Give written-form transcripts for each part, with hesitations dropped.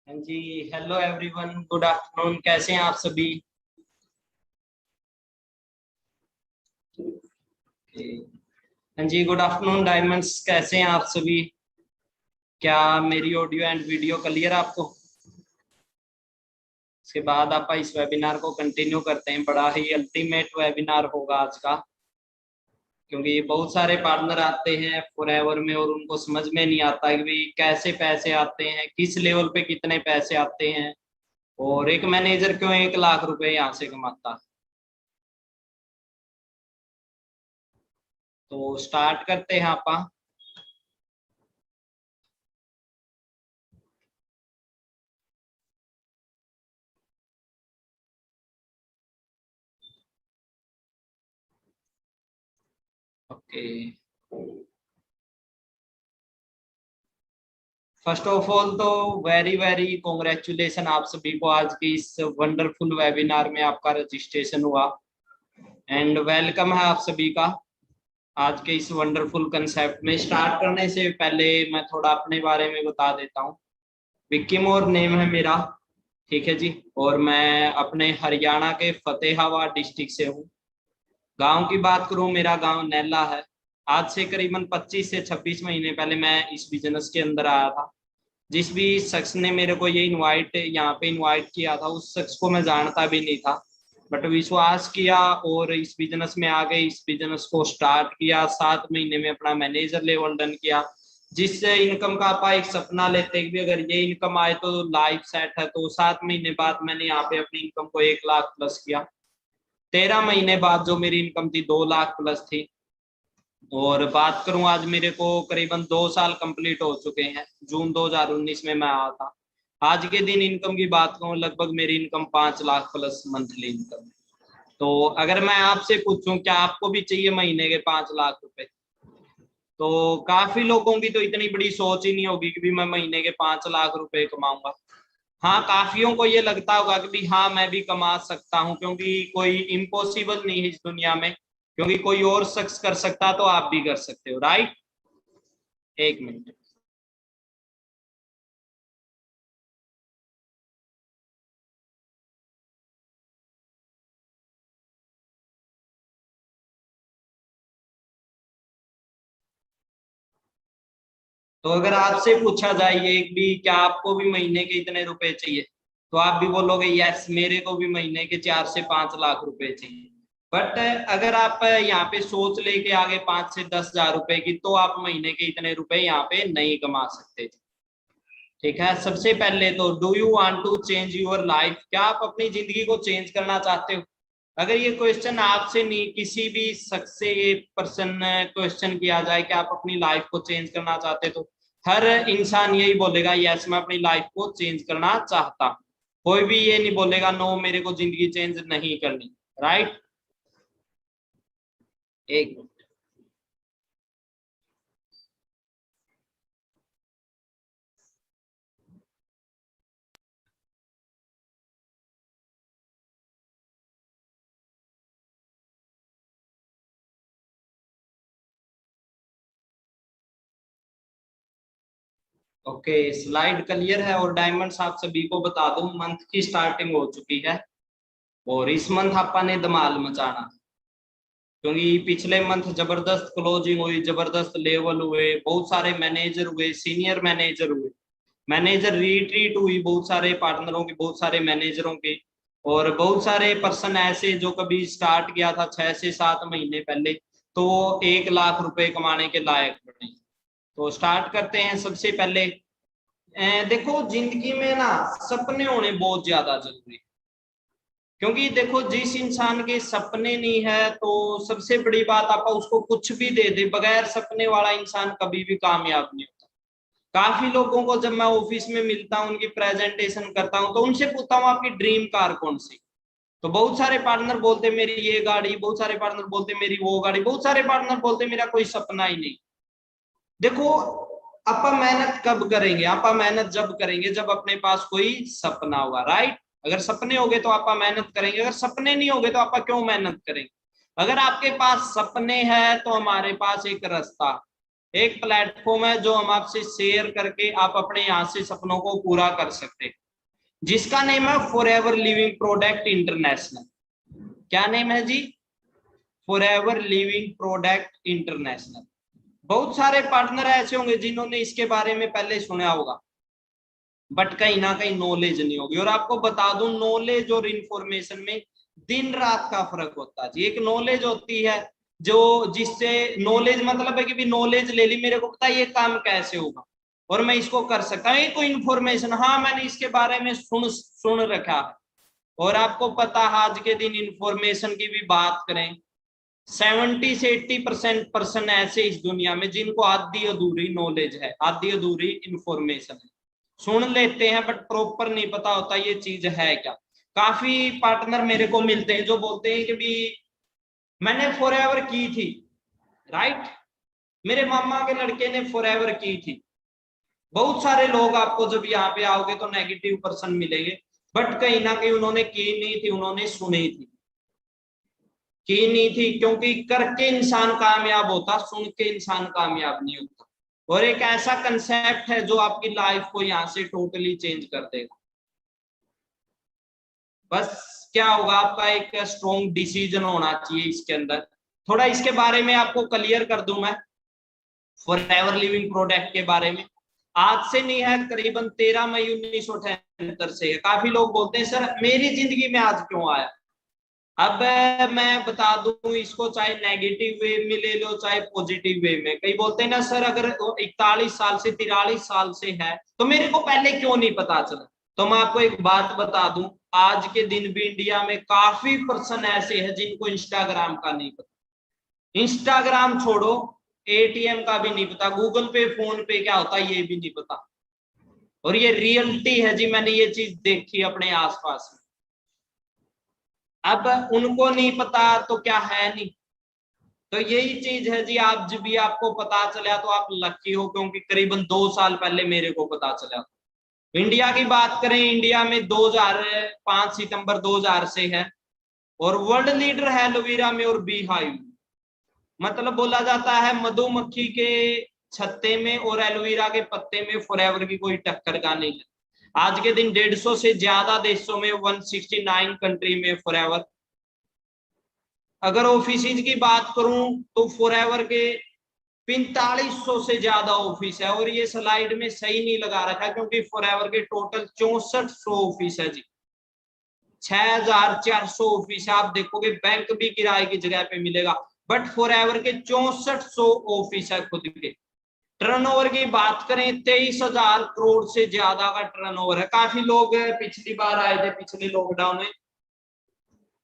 हाँ जी। Hello everyone, good afternoon. कैसे हैं आप सभी? हाँ जी, गुड आफ्टरनून डायमंड्स। कैसे हैं आप सभी? क्या मेरी ऑडियो एंड वीडियो क्लियर आपको? इसके बाद आप इस वेबिनार को कंटिन्यू करते हैं। बड़ा ही अल्टीमेट वेबिनार होगा आज का, क्योंकि बहुत सारे पार्टनर आते हैं फॉरएवर में और उनको समझ में नहीं आता कि भाई कैसे पैसे आते हैं, किस लेवल पे कितने पैसे आते हैं, और एक मैनेजर क्यों 1 लाख रुपए यहाँ से कमाता है। तो स्टार्ट करते हैं आप। ओके, फर्स्ट ऑफ ऑल तो वेरी वेरी कॉन्ग्रेचुलेशन आप सभी को। आज की इस वंडरफुल वेबिनार में आपका रजिस्ट्रेशन हुआ एंड वेलकम है आप सभी का आज के इस वंडरफुल कंसेप्ट में। स्टार्ट करने से पहले मैं थोड़ा अपने बारे में बता देता हूँ। विक्की मोर नेम है मेरा, ठीक है जी। और मैं अपने हरियाणा के फतेहाबाद डिस्ट्रिक्ट से हूँ। गांव की बात करूँ, मेरा गांव नैला है। आज से करीबन 25 से 26 महीने पहले मैं इस बिजनेस के अंदर आया था। जिस भी शख्स ने मेरे को ये इनवाइट यहाँ पे इनवाइट किया था, उस शख्स को मैं जानता भी नहीं था, बट विश्वास किया और इस बिजनेस में आ गए। इस बिजनेस को स्टार्ट किया, 7 महीने में अपना मैनेजर लेवल डन किया। जिससे इनकम का आप एक सपना लेते हैं कि अगर ये इनकम आए तो लाइफ सेट है, तो 7 महीने बाद मैंने यहाँ पे अपनी इनकम को 1 लाख प्लस किया। 13 महीने बाद जो मेरी इनकम थी 2 लाख प्लस थी। और बात करूं, आज मेरे को करीबन 2 साल कंप्लीट हो चुके हैं। जून 2019 में मैं आया था। आज के दिन इनकम की बात करूं, लगभग मेरी income 5 lakh plus monthly income है। तो अगर मैं आपसे पूछूं क्या आपको भी चाहिए महीने के 5 लाख रुपए, तो काफी लोगों की तो इतनी बड़ी सोच ही नहीं होगी कि भी मैं महीने के 5 लाख रुपए कमाऊंगा। हाँ, काफियों को ये लगता होगा कि भी हाँ मैं भी कमा सकता हूँ, क्योंकि कोई इम्पॉसिबल नहीं है इस दुनिया में। क्योंकि कोई और शख्स कर सकता तो आप भी कर सकते हो, राइट? एक मिनट। तो अगर आपसे पूछा जाए ये भी क्या आपको भी महीने के इतने रुपए चाहिए, तो आप भी बोलोगे यस, मेरे को भी महीने के 4 से 5 लाख रुपए चाहिए। बट अगर आप यहाँ पे सोच लेके आगे 5 से 10 हजार रुपए की, तो आप महीने के इतने रुपए यहाँ पे नहीं कमा सकते। ठीक है, सबसे पहले तो do you want to change your life? क्या आप अपनी जिंदगी को चेंज करना चाहते हो? अगर ये क्वेश्चन आपसे नहीं, किसी भी शख्स से ये पर्सन क्वेश्चन किया जाए कि आप अपनी लाइफ को चेंज करना चाहते, तो हर इंसान यही बोलेगा यस, मैं अपनी लाइफ को चेंज करना चाहता। कोई भी ये नहीं बोलेगा नो, मेरे को जिंदगी चेंज नहीं करनी। राइट? एक ओके, स्लाइड क्लियर है। और डायमंड्स आप सभी को बता दूं, मंथ की स्टार्टिंग हो चुकी है और इस मंथ आपा ने धमाल मचाना, क्योंकि पिछले मंथ जबरदस्त क्लोजिंग हुई, जबरदस्त लेवल हुए, बहुत सारे मैनेजर हुए, सीनियर मैनेजर हुए, मैनेजर रिट्रीट हुई बहुत सारे पार्टनरों की, बहुत सारे मैनेजरों की। और बहुत सारे पर्सन ऐसे जो कभी स्टार्ट किया था 6 से 7 महीने पहले, तो वो 1 लाख रुपए कमाने के लायक बने। तो स्टार्ट करते हैं। सबसे पहले देखो, जिंदगी में ना सपने होने बहुत ज्यादा जरूरी है। क्योंकि देखो, जिस इंसान के सपने नहीं है, तो सबसे बड़ी बात, आप उसको कुछ भी दे दे, बगैर सपने वाला इंसान कभी भी कामयाब नहीं होता। काफी लोगों को जब मैं ऑफिस में मिलता हूँ, उनकी प्रेजेंटेशन करता हूँ, तो उनसे पूछता हूँ आपकी ड्रीम कार कौन सी, तो बहुत सारे पार्टनर बोलते मेरी ये गाड़ी, बहुत सारे पार्टनर बोलते मेरी वो गाड़ी, बहुत सारे पार्टनर बोलते मेरा कोई सपना ही नहीं। देखो, आप मेहनत कब करेंगे? आप मेहनत जब करेंगे जब अपने पास कोई सपना होगा, राइट? अगर सपने होंगे तो आप मेहनत करेंगे, अगर सपने नहीं होंगे तो आप क्यों मेहनत करेंगे? अगर आपके पास सपने हैं तो हमारे पास एक रास्ता, एक प्लेटफॉर्म है जो हम आपसे शेयर करके आप अपने यहाँ से सपनों को पूरा कर सकते हैं, जिसका नेम है फॉरएवर लिविंग प्रोडक्ट इंटरनेशनल। क्या नेम है जी? Forever Living Product International. बहुत सारे पार्टनर ऐसे होंगे जिन्होंने इसके बारे में पहले सुना होगा, बट कहीं ना कहीं नॉलेज नहीं होगी। और आपको बता दूं, नॉलेज और इंफॉर्मेशन में दिन रात का फर्क होता है जी। एक नॉलेज होती है जो, जिससे नॉलेज मतलब है कि भी नॉलेज ले ली, मेरे को पता है ये काम कैसे होगा और मैं इसको कर सकता हूँ। कोई इंफॉर्मेशन, हाँ मैंने इसके बारे में सुन रखा है। और आपको पता है आज के दिन इंफॉर्मेशन की भी बात करें, 70 से 80% पर्सन ऐसे इस दुनिया में जिनको आधी अधूरी नॉलेज है, आधी अधूरी इंफॉर्मेशन है। सुन लेते हैं बट प्रॉपर नहीं पता होता ये चीज है क्या। काफी पार्टनर मेरे को मिलते हैं जो बोलते हैं कि भी मैंने फॉरएवर की थी, राइट, मेरे मामा के लड़के ने फॉरएवर की थी। बहुत सारे लोग आपको जब यहाँ पे आओगे तो नेगेटिव पर्सन मिलेंगे, बट कहीं ना कहीं उन्होंने की नहीं थी, उन्होंने सुनी थी, की नहीं थी। क्योंकि करके इंसान कामयाब होता, सुन के इंसान कामयाब नहीं होता। और एक ऐसा कंसेप्ट है जो आपकी लाइफ को यहाँ से टोटली चेंज कर देगा। बस क्या होगा, आपका एक स्ट्रॉन्ग डिसीजन होना चाहिए इसके अंदर। थोड़ा इसके बारे में आपको क्लियर कर दूं मैं, फॉरएवर लिविंग प्रोडक्ट के बारे में। आज से नहीं है, करीबन 13 मई 1978 से है। काफी लोग बोलते हैं सर मेरी जिंदगी में आज क्यों आया। अब मैं बता दूं इसको, चाहे नेगेटिव वे में ले लो चाहे पॉजिटिव वे में। कई बोलते हैं ना सर अगर 41 साल से 43 साल से है तो मेरे को पहले क्यों नहीं पता चला। तो मैं आपको एक बात बता दूं, आज के दिन भी इंडिया में काफी पर्सन ऐसे हैं जिनको इंस्टाग्राम का नहीं पता। इंस्टाग्राम छोड़ो, एटीएम का भी नहीं पता, गूगल पे फोन पे क्या होता है ये भी नहीं पता। और ये रियलिटी है जी, मैंने ये चीज देखी अपने आसपास में। अब उनको नहीं पता तो क्या है नहीं। तो यही चीज है जी, आप जब भी आपको पता चला तो आप लकी हो, क्योंकि करीबन 2 साल पहले मेरे को पता चला। इंडिया की बात करें, इंडिया में 2005 सितंबर 2000 से है, और वर्ल्ड लीडर है एलोवेरा में और बी हाइव। मतलब बोला जाता है मधुमक्खी के छत्ते में और एलोवेरा के पत्ते में फॉरएवर की कोई टक्कर का नहीं है। आज के दिन 150 से ज्यादा देशों में, 169 कंट्री में फॉरएवर। अगर ऑफिस की बात करूं तो फॉरएवर के 4500 से ज्यादा ऑफिस है। और ये स्लाइड में सही नहीं लगा रखा क्योंकि फॉरएवर के टोटल 6400 ऑफिस है जी, 6400 ऑफिस है। आप देखोगे बैंक भी किराए की जगह पे मिलेगा, बट फॉरएवर के 6400 ऑफिस है खुद के। टर्नओवर की बात करें 23,000 करोड़ से ज्यादा का टर्नओवर है। काफी लोग पिछली बार आए थे, पिछले लॉकडाउन में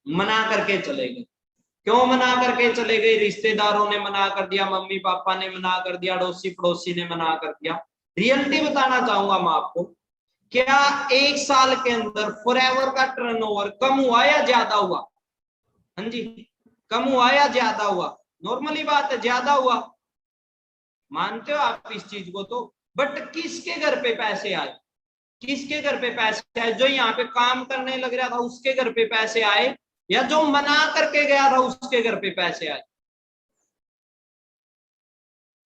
मना करके चले गए। क्यों मना करके चले गए? रिश्तेदारों ने मना कर दिया, मम्मी पापा ने मना कर दिया, अड़ोसी पड़ोसी ने मना कर दिया। रियलिटी बताना चाहूंगा मैं आपको, क्या 1 साल के अंदर फॉरएवर का टर्नओवर कम हुआ या ज्यादा हुआ? हाँ जी, कम हुआ या ज्यादा हुआ? नॉर्मली बात है, ज्यादा हुआ। मानते हो आप इस चीज को? तो बट किसके घर पे पैसे आए? किसके घर पे पैसे आए? जो यहाँ पे काम करने लग रहा था उसके घर पे पैसे आए, या जो मना करके गया था उसके घर पे पैसे आए?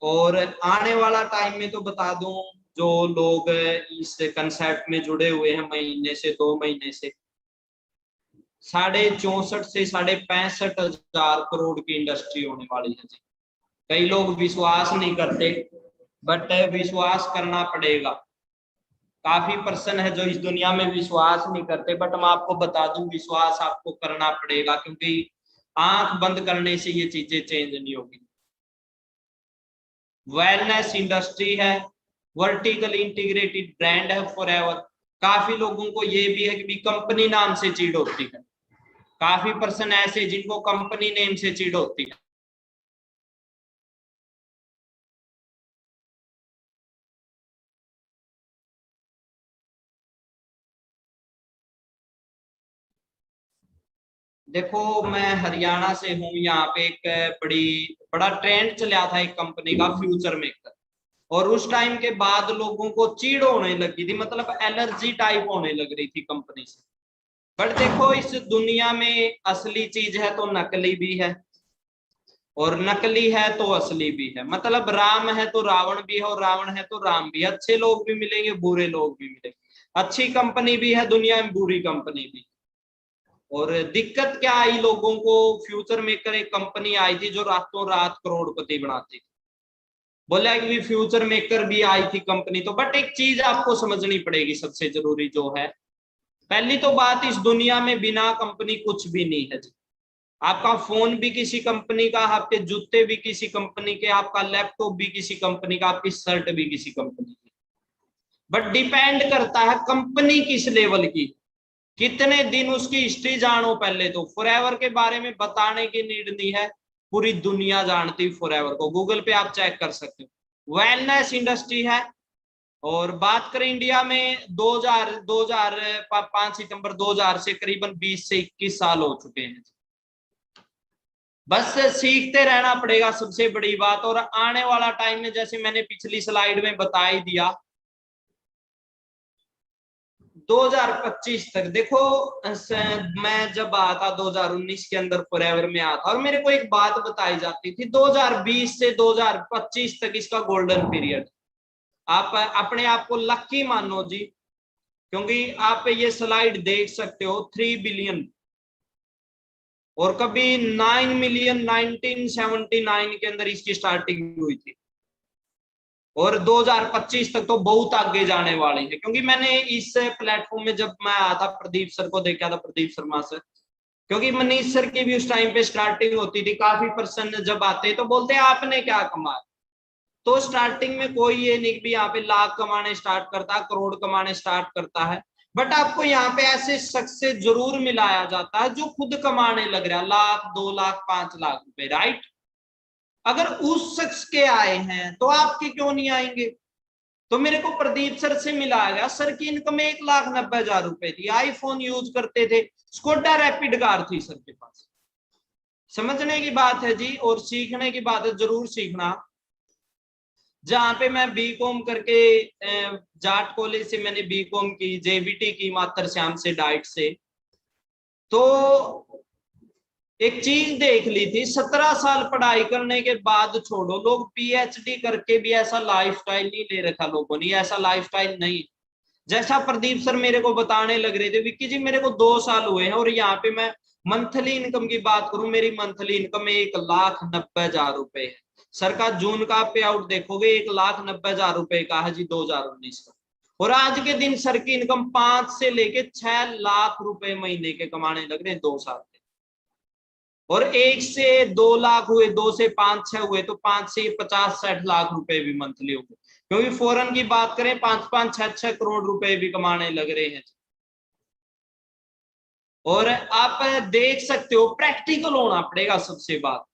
और आने वाला टाइम में तो बता दूं, जो लोग इस कंसेप्ट में जुड़े हुए हैं महीने से 2 महीने से, 64.5 से 65,000 करोड़ की इंडस्ट्री होने वाली है जी। कई लोग विश्वास नहीं करते, बट विश्वास करना पड़ेगा। काफी पर्सन है जो इस दुनिया में विश्वास नहीं करते, बट मैं आपको बता दूं विश्वास आपको करना पड़ेगा, क्योंकि आंख बंद करने से ये चीजें चेंज नहीं होगी। वेलनेस इंडस्ट्री है, वर्टिकल इंटीग्रेटेड ब्रांड है फॉरएवर। काफी लोगों को ये भी है कि भी कंपनी नाम से चीड़ होती है। काफी पर्सन ऐसे जिनको कंपनी नेम से चीड़ होती है। देखो मैं हरियाणा से हूँ, यहाँ पे एक बड़ा ट्रेंड चला था एक कंपनी का, फ्यूचर मेकर। और उस टाइम के बाद लोगों को चीड़ होने लगी थी, मतलब एलर्जी टाइप होने लग रही थी कंपनी से। बट देखो इस दुनिया में असली चीज है तो नकली भी है। और नकली है तो असली भी है। मतलब राम है तो रावण भी है, और रावण है तो राम भी है। अच्छे लोग भी मिलेंगे, बुरे लोग भी मिलेंगे। अच्छी कंपनी भी है दुनिया में, बुरी कंपनी भी। और दिक्कत क्या आई लोगों को, फ्यूचर मेकर एक कंपनी आई थी जो रातों रात करोड़पति बनाती थी। बोला कि फ्यूचर मेकर भी आई थी कंपनी तो, बट एक चीज आपको समझनी पड़ेगी सबसे जरूरी जो है, पहली तो बात, इस दुनिया में बिना कंपनी कुछ भी नहीं है जी। आपका फोन भी किसी कंपनी का, आपके जूते भी किसी कंपनी के, आपका लैपटॉप भी किसी कंपनी का, आपकी शर्ट भी किसी कंपनी की। बट डिपेंड करता है कंपनी किस लेवल की, कितने दिन उसकी हिस्ट्री जानो। पहले तो फॉरएवर के बारे में बताने की नीड नहीं है, पूरी दुनिया जानती फॉरएवर को, गूगल पे आप चेक कर सकते हो। वेलनेस इंडस्ट्री है। और बात करें इंडिया में, 5 सितंबर 2000 से करीबन 20 से 21 साल हो चुके हैं। बस सीखते रहना पड़ेगा सबसे बड़ी बात। और आने वाला टाइम में, जैसे मैंने पिछली स्लाइड में बता ही दिया, 2025 तक देखो, मैं जब आया था 2019 के अंदर फॉरएवर में आया था, और मेरे को एक बात बताई जाती थी 2020 से 2025 तक इसका गोल्डन पीरियड। आप अपने आप को लकी मानो जी, क्योंकि आप ये स्लाइड देख सकते हो, 3 बिलियन, और कभी 9 मिलियन 1979 के अंदर इसकी स्टार्टिंग हुई थी। और 2025 तक तो बहुत आगे जाने वाले हैं, क्योंकि मैंने इस प्लेटफॉर्म में जब मैं आया था, प्रदीप सर को देखा था, प्रदीप शर्मा सर, क्योंकि मनीष सर की भी उस टाइम पे स्टार्टिंग होती थी। काफी पर्सन जब आते तो बोलते हैं आपने क्या कमाया। तो स्टार्टिंग में कोई ये नहीं भी यहाँ पे लाख कमाने स्टार्ट करता है, करोड़ कमाने स्टार्ट करता है। बट आपको यहाँ पे ऐसे शख्स से जरूर मिलाया जाता है जो खुद कमाने लग रहा है, लाख, 2 लाख, 5 लाख रुपए, राइट। अगर उस शख्स के आए हैं तो आपके क्यों नहीं आएंगे। तो मेरे को प्रदीप सर से मिलाया गया, सर की इनकम 1,90,000 रुपए थी, आईफोन यूज करते थे, स्कोडा रैपिड कार थी सर के पास। समझने की बात है जी, और सीखने की बात है, जरूर सीखना। जहां पे मैं बीकॉम करके, जाट कॉलेज से मैंने बीकॉम की, जेबीटी की मातर श्याम से, डाइट से, तो एक चीज देख ली थी, 17 साल पढ़ाई करने के बाद छोड़ो, लोग पीएचडी करके भी ऐसा लाइफस्टाइल नहीं ले रखा लोगों ने, ऐसा लाइफस्टाइल नहीं। जैसा प्रदीप सर मेरे को बताने लग रहे थे, विक्की जी मेरे को 2 साल हुए हैं, और यहाँ पे मैं मंथली इनकम की बात करूं, मेरी मंथली इनकम 1,90,000 रुपए है। सर का जून का पे आउट देखोगे, 1,90,000 रुपए का है जी 2019 का। और आज के दिन सर की इनकम 5 से लेके 6 लाख रुपए महीने के कमाने लग रहे हैं 2 साल के। और 1 से 2 लाख हुए, 2 से 5, 6 हुए, तो 5 से 50-60 लाख रुपए भी मंथली हो गए। क्योंकि फॉरेन की बात करें, 5-5, 6-6 करोड़ रुपए भी कमाने लग रहे हैं। और आप देख सकते हो, प्रैक्टिकल होना पड़ेगा सबसे बात।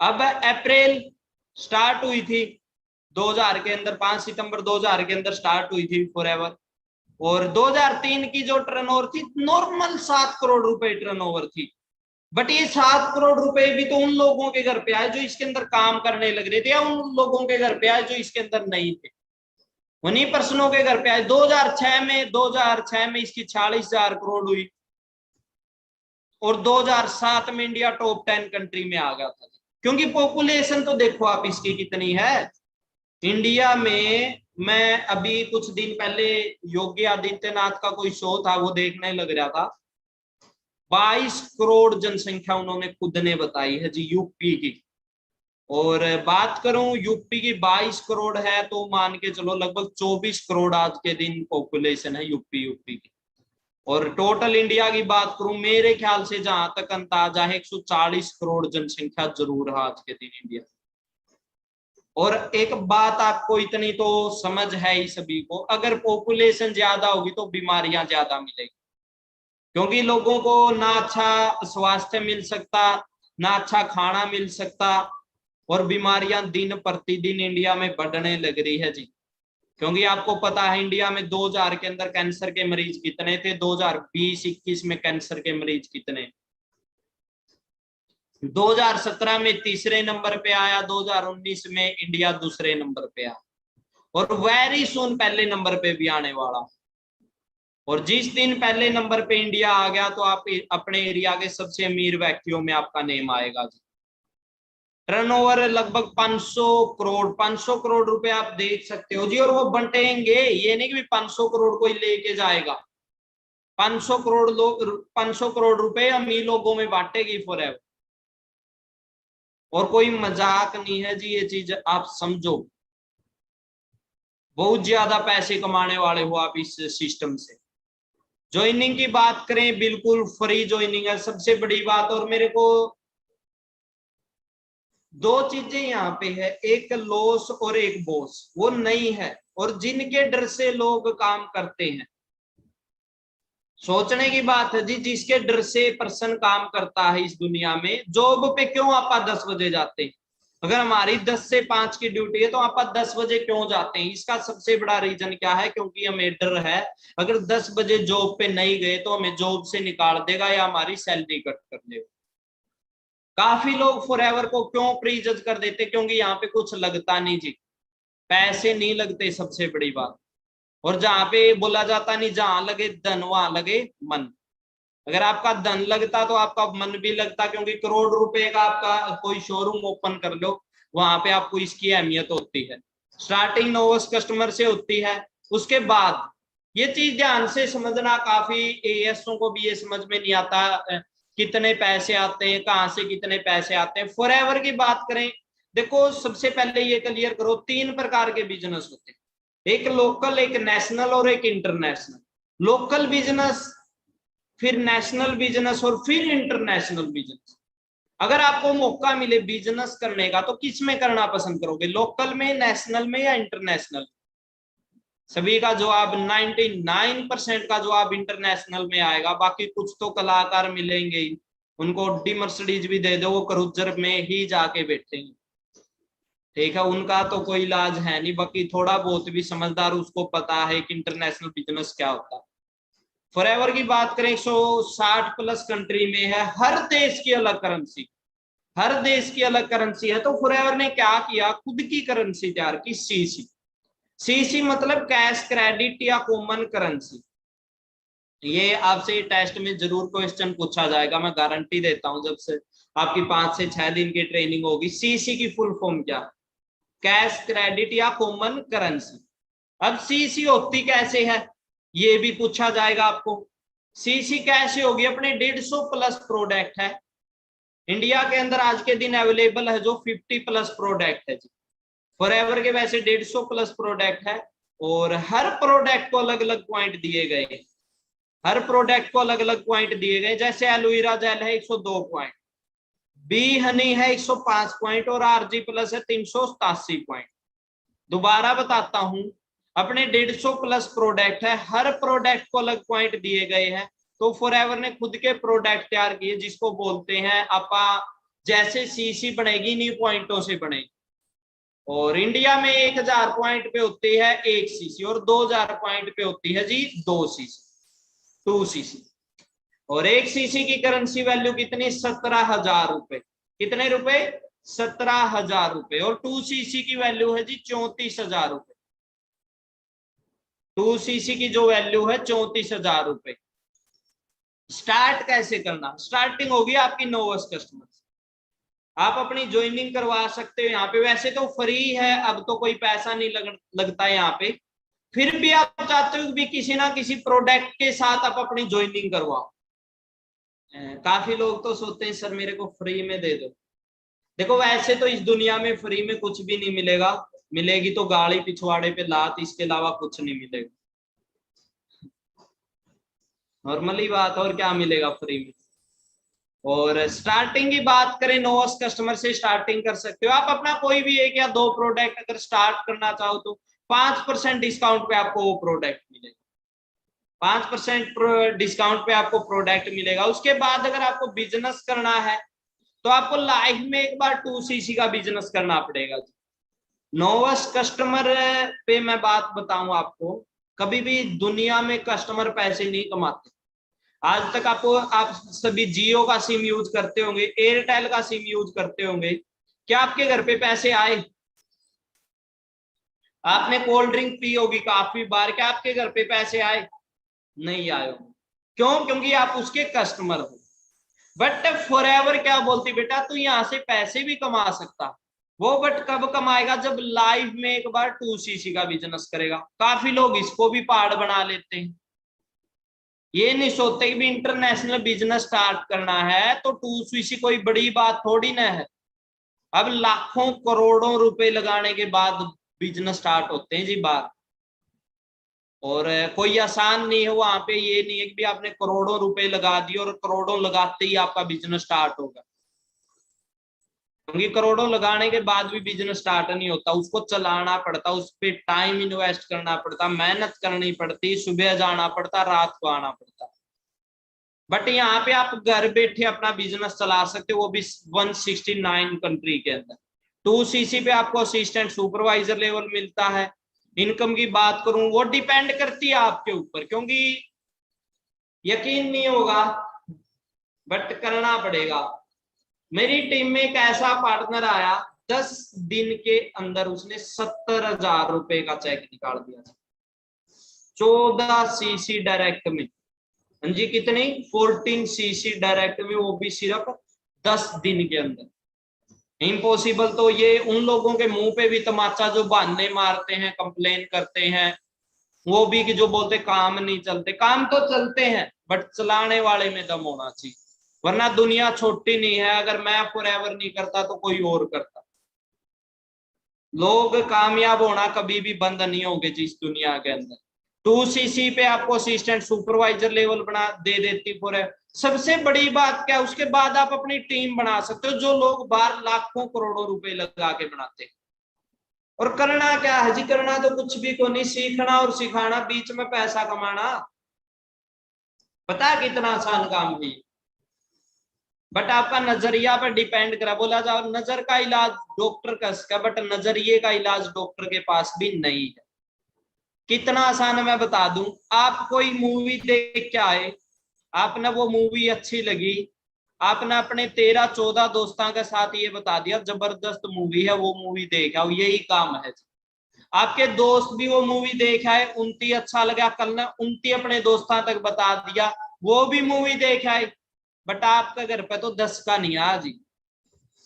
अब अप्रैल स्टार्ट हुई थी 2000 के अंदर, 5 सितंबर 2000 के अंदर स्टार्ट हुई थी फॉरएवर। और 2003 की जो टर्नओवर थी, नॉर्मल 7 करोड़ रुपए टर्नओवर थी। बट ये 7 करोड़ रुपए भी तो उन लोगों के घर पे आए जो इसके अंदर काम करने लग रहे थे, या उन लोगों के घर पे आए जो इसके अंदर नहीं थे, उन्हीं पर्सनों के घर पे आए। 2006 में इसकी 46,000 करोड़ हुई, और 2007 में इंडिया टॉप 10 कंट्री में आ गया था। क्योंकि पॉपुलेशन तो देखो आप इसकी कितनी है इंडिया में। मैं अभी कुछ दिन पहले योगी आदित्यनाथ का कोई शो था, वो देखने लग रहा था। 22 करोड़ जनसंख्या उन्होंने खुद ने बताई है जी यूपी की। और बात करूं यूपी की, 22 करोड़ है तो मान के चलो लगभग 24 करोड़ आज के दिन पॉपुलेशन है यूपी की। और टोटल इंडिया की बात करूं, मेरे ख्याल से जहां तक अंदाजा है 140 करोड़ जनसंख्या जरूर है आज के दिन इंडिया। और एक बात आपको इतनी तो समझ है ही सभी को, अगर पॉपुलेशन ज्यादा होगी तो बीमारियां ज्यादा मिलेगी, क्योंकि लोगों को ना अच्छा स्वास्थ्य मिल सकता, ना अच्छा खाना मिल सकता, और बीमारियां दिन प्रतिदिन इंडिया में बढ़ने लग रही है जी। क्योंकि आपको पता है इंडिया में 2000 के अंदर कैंसर के मरीज कितने थे, 2020-21 में कैंसर के मरीज कितने, 2017 में तीसरे नंबर पे आया, 2019 में इंडिया दूसरे नंबर पे आया, और वेरी सुन पहले नंबर पे भी आने वाला। और जिस दिन पहले नंबर पे इंडिया आ गया तो आप अपने एरिया के सबसे अमीर व्यक्तियों में आपका नेम आएगा जी। टर्नओवर लगभग 500 करोड़ रुपए आप देख सकते हो जी। और वो बंटेंगे, ये नहीं कि भी 500 करोड़ कोई लेके जाएगा। 500 करोड़ लोग, 500 करोड़ रुपए अमीर लोगों में बांटेगी फॉरएवर। और कोई मजाक नहीं है जी, ये चीज आप समझो। बहुत ज्यादा पैसे कमाने वाले हो आप इस सिस्टम से। ज्वाइनिंग की बात करें, बिल्कुल फ्री ज्वाइनिंग है, सबसे बड़ी बात। और मेरे को दो चीजें यहाँ पे है, एक लॉस और एक बॉस, वो नहीं है। और जिनके डर से लोग काम करते हैं, सोचने की बात है जी। जिसके डर से पर्सन काम करता है इस दुनिया में, जॉब पे क्यों आप 10 बजे जाते हैं? अगर हमारी 10 से 5 की ड्यूटी है तो आप 10 बजे क्यों जाते हैं? इसका सबसे बड़ा रीजन क्या है? क्योंकि हमें डर है, अगर 10 बजे जॉब पे नहीं गए तो हमें जॉब से निकाल देगा या हमारी सैलरी कट कर देगा। काफी लोग फॉरएवर को क्यों प्रीजज कर देते? क्योंकि यहाँ पे कुछ लगता नहीं जी, पैसे नहीं लगते, सबसे बड़ी बात। और जहां पे बोला जाता नहीं, जहां लगे धन वहां लगे मन। अगर आपका धन लगता तो आपका मन भी लगता, क्योंकि करोड़ रुपए का आपका कोई शोरूम ओपन कर लो, वहां पे आपको इसकी अहमियत होती है। स्टार्टिंग नोवस कस्टमर से होती है। उसके बाद ये चीज ध्यान से समझना, काफी एएसओ को भी ये समझ में नहीं आता कितने पैसे आते हैं, कहाँ से कितने पैसे आते हैं। फॉरएवर की बात करें, देखो सबसे पहले ये क्लियर करो, 3 प्रकार के बिजनेस होते हैं, एक लोकल, एक नेशनल और एक इंटरनेशनल। लोकल बिजनेस, फिर नेशनल बिजनेस और फिर इंटरनेशनल बिजनेस। अगर आपको मौका मिले बिजनेस करने का तो किस में करना पसंद करोगे, लोकल में, नेशनल में या इंटरनेशनल? सभी का जवाब 99% का जवाब इंटरनेशनल में आएगा। बाकी कुछ तो कलाकार मिलेंगे ही, उनको डी मर्सिडीज भी दे दो, वो क्रूजर में ही जाके बैठेंगे, ठीक है, उनका तो कोई इलाज है नहीं। बाकी थोड़ा बहुत भी समझदार उसको पता है कि इंटरनेशनल बिजनेस क्या होता है। फॉरएवर की बात करें, 160 प्लस कंट्री में है, हर देश की अलग करेंसी, हर देश की अलग करेंसी है। तो फॉरएवर ने क्या किया, खुद की करेंसी तैयार की, सीसी। सीसी मतलब कैश क्रेडिट या कॉमन करेंसी। ये आपसे टेस्ट में जरूर क्वेश्चन पूछा जाएगा, मैं गारंटी देता हूं। जब से आपकी 5 से 6 दिन की ट्रेनिंग होगी, सीसी की फुल फॉर्म क्या? कैश क्रेडिट या कॉमन करेंसी। अब सीसी होती कैसे है, ये भी पूछा जाएगा आपको। सीसी कैसे होगी? अपने 150 प्लस प्रोडक्ट है इंडिया के अंदर आज के दिन अवेलेबल है, जो 50 प्लस प्रोडक्ट है जी। फॉरएवर के वैसे 150 प्लस प्रोडक्ट है, और हर प्रोडक्ट को अलग अलग पॉइंट दिए गए, हर प्रोडक्ट को अलग अलग पॉइंट दिए गए। जैसे एलोवेरा जेल है 102 पॉइंट, बी हनी है 105 पॉइंट, और आरजी प्लस है 387 पॉइंट। दोबारा बताता हूं, अपने 150 प्लस प्रोडक्ट है, हर प्रोडक्ट को अलग पॉइंट दिए गए हैं। तो फॉरएवर ने खुद के प्रोडक्ट तैयार किए, जिसको बोलते हैं आपा, जैसे सीसी बनेगी न्यू पॉइंटों से बनेगी। और इंडिया में 1000 पॉइंट पे होती है 1 सीसी, और 2000 पॉइंट पे होती है जी 2 सीसी, 2 सीसी। और 1 सीसी की करेंसी वैल्यू कितनी? 17,000 रुपए। कितने रुपए? 17,000 रुपए। और 2 सीसी की वैल्यू है जी 34,000 रुपए। 2 सीसी की जो वैल्यू है 34,000 रुपए। स्टार्ट कैसे करना? स्टार्टिंग होगी आपकी नोवस कस्टमर, आप अपनी ज्वाइनिंग करवा सकते हो यहाँ पे। वैसे तो फ्री है, अब तो कोई पैसा नहीं लगता है यहाँ पे। फिर भी आप चाहते हो भी किसी ना किसी प्रोडक्ट के साथ आप अपनी ज्वाइनिंग करवाओ। काफी लोग तो सोचते हैं सर मेरे को फ्री में दे दो। देखो वैसे तो इस दुनिया में फ्री में कुछ भी नहीं मिलेगा, मिलेगी तो गाड़ी पिछवाड़े पे लात, इसके अलावा कुछ नहीं मिलेगा। नॉर्मली बात, और क्या मिलेगा फ्री में। और स्टार्टिंग की बात करें, नोवस कस्टमर से स्टार्टिंग कर सकते हो आप। अपना कोई भी 1 या 2 प्रोडक्ट अगर स्टार्ट करना चाहो तो 5% डिस्काउंट पे आपको वो प्रोडक्ट मिलेगा, 5% डिस्काउंट पे आपको प्रोडक्ट मिलेगा। उसके बाद अगर आपको बिजनेस करना है तो आपको लाइफ में एक बार 2 सीसी का बिजनेस करना पड़ेगा। नोवस कस्टमर पे मैं बात बताऊं आपको, कभी भी दुनिया में कस्टमर पैसे नहीं कमाते। आज तक आपको, आप सभी जियो का सिम यूज करते होंगे, एयरटेल का सिम यूज करते होंगे, क्या आपके घर पे पैसे आए? आपने कोल्ड ड्रिंक पी होगी काफी बार, क्या आपके घर पे पैसे आए? नहीं आए। क्यों? क्योंकि आप उसके कस्टमर हो। बट फॉरएवर क्या बोलती बेटा, तू यहाँ से पैसे भी कमा सकता वो, बट कब कमाएगा, जब लाइफ में एक बार 2cc का बिजनेस करेगा। काफी लोग इसको भी पहाड़ बना लेते हैं, ये नहीं सोचते कि भी इंटरनेशनल बिजनेस स्टार्ट करना है तो 2cc कोई बड़ी बात थोड़ी ना है। अब लाखों करोड़ों रुपए लगाने के बाद बिजनेस स्टार्ट होते हैं जी बात, और कोई आसान नहीं है वहां पे। ये नहीं है कि भी आपने करोड़ों रुपए लगा दिए और करोड़ों लगाते ही आपका बिजनेस स्टार्ट होगा, क्योंकि करोड़ों लगाने के बाद भी बिजनेस स्टार्ट नहीं होता, उसको चलाना पड़ता, उस पर टाइम इन्वेस्ट करना पड़ता, मेहनत करनी पड़ती, सुबह जाना पड़ता, रात को आना पड़ता। बट यहाँ पे आप घर बैठे अपना बिजनेस चला सकते हो, वो भी 169 कंट्री के अंदर। 2cc पे आपको असिस्टेंट सुपरवाइजर लेवल मिलता है। इनकम की बात करूं, वो डिपेंड करती है आपके ऊपर, क्योंकि यकीन नहीं होगा बट करना पड़ेगा। मेरी टीम में एक ऐसा पार्टनर आया, 10 दिन के अंदर उसने 70,000 रुपए का चेक निकाल दिया था, 14cc डायरेक्ट में। हाँ जी, कितनी? 14cc डायरेक्ट में, वो भी सिर्फ 10 दिन के अंदर। इम्पॉसिबल तो ये उन लोगों के मुंह पे भी तमाचा जो बहाने मारते हैं, कंप्लेन करते हैं, वो भी कि जो बोलते काम नहीं चलते। काम तो चलते हैं बट चलाने वाले में दम होना चाहिए, वरना दुनिया छोटी नहीं है। अगर मैं फॉरएवर नहीं करता तो कोई और करता। लोग कामयाब होना कभी भी बंद नहीं होंगे जिस दुनिया के अंदर। 2cc पे आपको असिस्टेंट सुपरवाइजर लेवल बना दे देती फॉरएवर। सबसे बड़ी बात क्या, उसके बाद आप अपनी टीम बना सकते हो, जो लोग बाहर लाखों करोड़ों रुपए लगा के बनाते हैं। और करना क्या है जी, करना तो कुछ भी को नहीं, सीखना और सिखाना, बीच में पैसा कमाना। पता है कितना आसान काम है, बट आपका नजरिया पर डिपेंड करा। बोला जाओ नजर का इलाज डॉक्टर का इसका, बट नजरिए का इलाज डॉक्टर के पास भी नहीं है। कितना आसान है मैं बता दूं। आप कोई मूवी देख के आए, आपने वो मूवी अच्छी लगी, आपने अपने 13-14 दोस्तों के साथ ये बता दिया जबरदस्त मूवी है, वो मूवी देख आओ, यही काम है। आपके दोस्त भी वो मूवी देख आए, उनती अच्छा लगा, कल ने उनती अपने दोस्तों तक बता दिया, वो भी मूवी देख आए। बट आपका घर पे तो 10 का नहीं आ जी।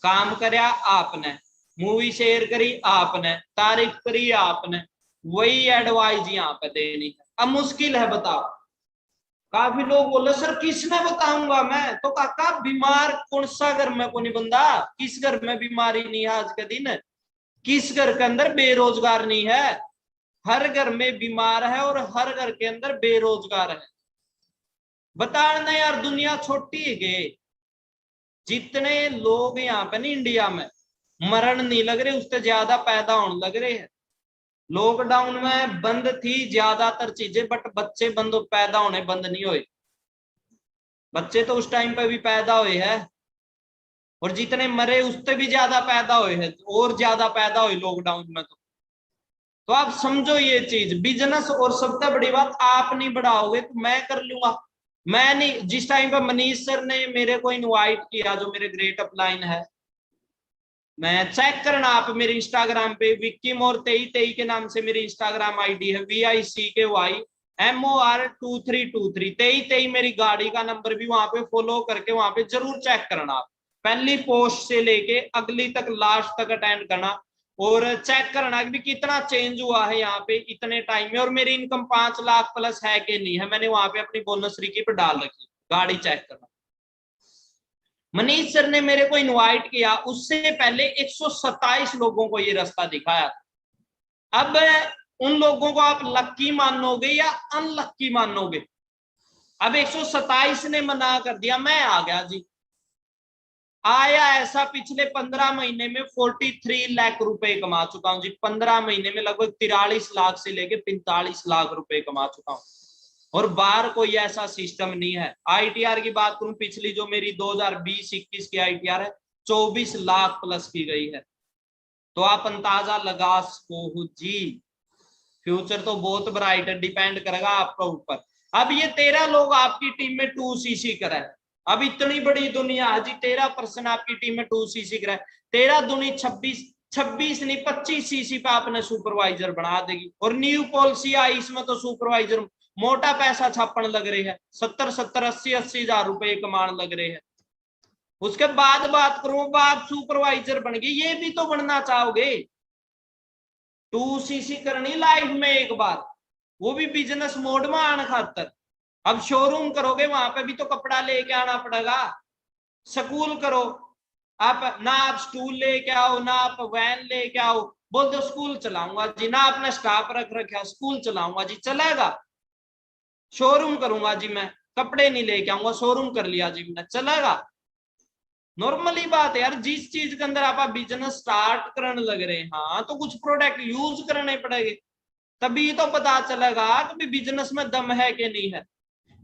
काम करया आपने, मूवी शेयर करी आपने, तारीफ करी आपने, वही एडवाइस यहाँ पे देनी है। अब मुश्किल है, बताओ। काफी लोग बोले सर किसने बताऊंगा, मैं तो काका बीमार कौन सा घर में को नहीं बंदा, किस घर में बीमारी नहीं है आज के दिन, किस घर के अंदर बेरोजगार नहीं है? हर घर में बीमार है और हर घर के अंदर बेरोजगार है। बताना यार, दुनिया छोटी है गे। जितने लोग यहाँ पे नहीं इंडिया में मरण नहीं लग रहे, उससे ज्यादा पैदा होने लग रहे हैं। लॉकडाउन में बंद थी ज्यादातर चीजें, बट बच्चे बंद पैदा होने बंद नहीं हुए। बच्चे तो उस टाइम पे भी पैदा हुए हैं, और जितने मरे उससे भी ज्यादा पैदा हुए हैं, और ज्यादा पैदा हुए लॉकडाउन में। तो आप समझो ये चीज, बिजनेस, और सबसे बड़ी बात, आप नहीं बढ़ाओगे तो मैं कर लूंगा। मैं नहीं, जिस टाइम पे मनीष सर ने मेरे को इनवाइट किया, जो मेरे ग्रेट अपलाइन है, मैं चेक करना आप मेरे इंस्टाग्राम पे, विक्की मोर 2323 के नाम से मेरी इंस्टाग्राम आईडी है, VICKY MOR2323 2323 मेरी गाड़ी का नंबर भी वहां पे फॉलो करके वहां पे जरूर चेक करना आप। पहली पोस्ट से लेके अगली तक, लास्ट तक अटेंड करना, और चेक करना कि कितना चेंज हुआ है यहाँ पे इतने टाइम में, और मेरी इनकम 5 लाख प्लस है कि नहीं है। मैंने वहां पे अपनी बोनस रिकी पर डाल रखी, गाड़ी चेक करना। मनीष सर ने मेरे को इनवाइट किया, उससे पहले 127 लोगों को ये रास्ता दिखाया। अब उन लोगों को आप लक्की मानोगे या अनलक्की मानोगे? अब 127 ने मना कर दिया, मैं आ गया जी। आया ऐसा, पिछले 15 महीने में 43 लाख रुपए कमा चुका हूं जी। 15 महीने में लगभग 43 लाख से लेके 45 लाख रुपए कमा चुका हूं, और बाहर कोई ऐसा सिस्टम नहीं है। आईटीआर की बात करूं, पिछली जो मेरी 2020-21 की आईटीआर है, 24 लाख प्लस की गई है। तो आप अंदाजा लगा सको जी, फ्यूचर तो बहुत ब्राइट है, डिपेंड करेगा आपका ऊपर। अब ये 13 लोग आपकी टीम में 2cc करे, अब इतनी बड़ी दुनिया है जी, 13% आपकी टीम में 2cc करे, 13 दूनी 26, 26 नहीं 25cc पे आपने सुपरवाइजर बना देगी। और न्यू पॉलिसी आई, इसमें तो सुपरवाइजर मोटा पैसा छापन लग रहे हैं, 70-70, 80-80 हजार रुपए कमान लग रहे हैं। उसके बाद बात करूं, आप सुपरवाइजर बन गए, ये भी तो बनना चाहोगे। 2cc करनी लाइफ में एक बार, वो भी बिजनेस मोड में आने खातर। अब शोरूम करोगे, वहां पे भी तो कपड़ा लेके आना पड़ेगा। स्कूल करो, आप ना आप स्टूल लेके आओ, ना आप वैन लेके आओ, बोल दो स्कूल चलाऊंगा जी, ना आपने स्टाफ रख रखा स्कूल चलाऊंगा जी, चलेगा। शोरूम करूंगा जी, मैं कपड़े नहीं लेके आऊंगा, शोरूम कर लिया जी मैंने, चलेगा। नॉर्मली बात है यार, जिस चीज के अंदर आप बिजनेस स्टार्ट करने लग रहे हैं, हाँ तो कुछ प्रोडक्ट यूज करने पड़ेंगे, तभी तो पता चलेगा कि बिजनेस में दम है कि नहीं है।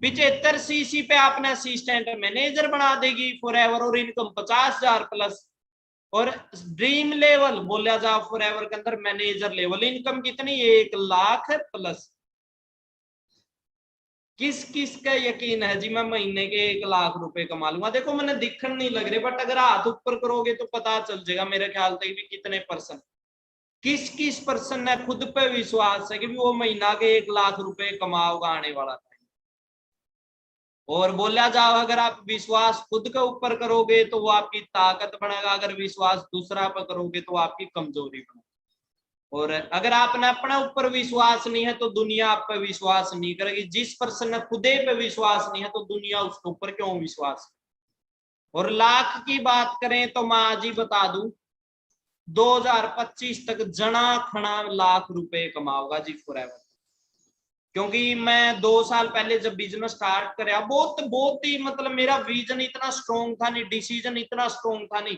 75cc पे आपने असिस्टेंट मैनेजर बना देगी फॉर एवर, और इनकम 50,000 प्लस। और ड्रीम लेवल बोला जाओ फॉर एवर के अंदर मैनेजर लेवल इनकम कितनी, 1 लाख प्लस। किस किस का यकीन है जी मैं महीने के 1 लाख रुपए कमा लूंगा? देखो मैंने दिखन नहीं लग रहे, बट अगर हाथ ऊपर करोगे तो पता चल जाएगा मेरे ख्याल तक भी कितने परसेंट, किस किस पर्सन ने खुद पे विश्वास है कि भी वो महीना के 1 लाख रुपए कमाओगा आने वाला टाइम। और बोला जाओ अगर आप विश्वास खुद के ऊपर करोगे तो वो आपकी ताकत बनेगा, अगर विश्वास दूसरा पर करोगे तो आपकी कमजोरी बनेगी। और अगर आपने अपने ऊपर विश्वास नहीं है तो दुनिया आप पे विश्वास नहीं करेगी। जिस पर्सन ने खुदे पे विश्वास नहीं है तो दुनिया उसके ऊपर क्यों विश्वास करे। और लाख की बात करें तो मैं आज ही बता दूं, 2025 तक जना खना लाख रुपए कमाओगा जी फॉरएवर। क्योंकि मैं 2 साल पहले जब बिजनेस स्टार्ट कराया, बहुत बहुत ही मतलब मेरा विजन इतना स्ट्रॉन्ग था नहीं, डिसीजन इतना स्ट्रॉन्ग था नहीं।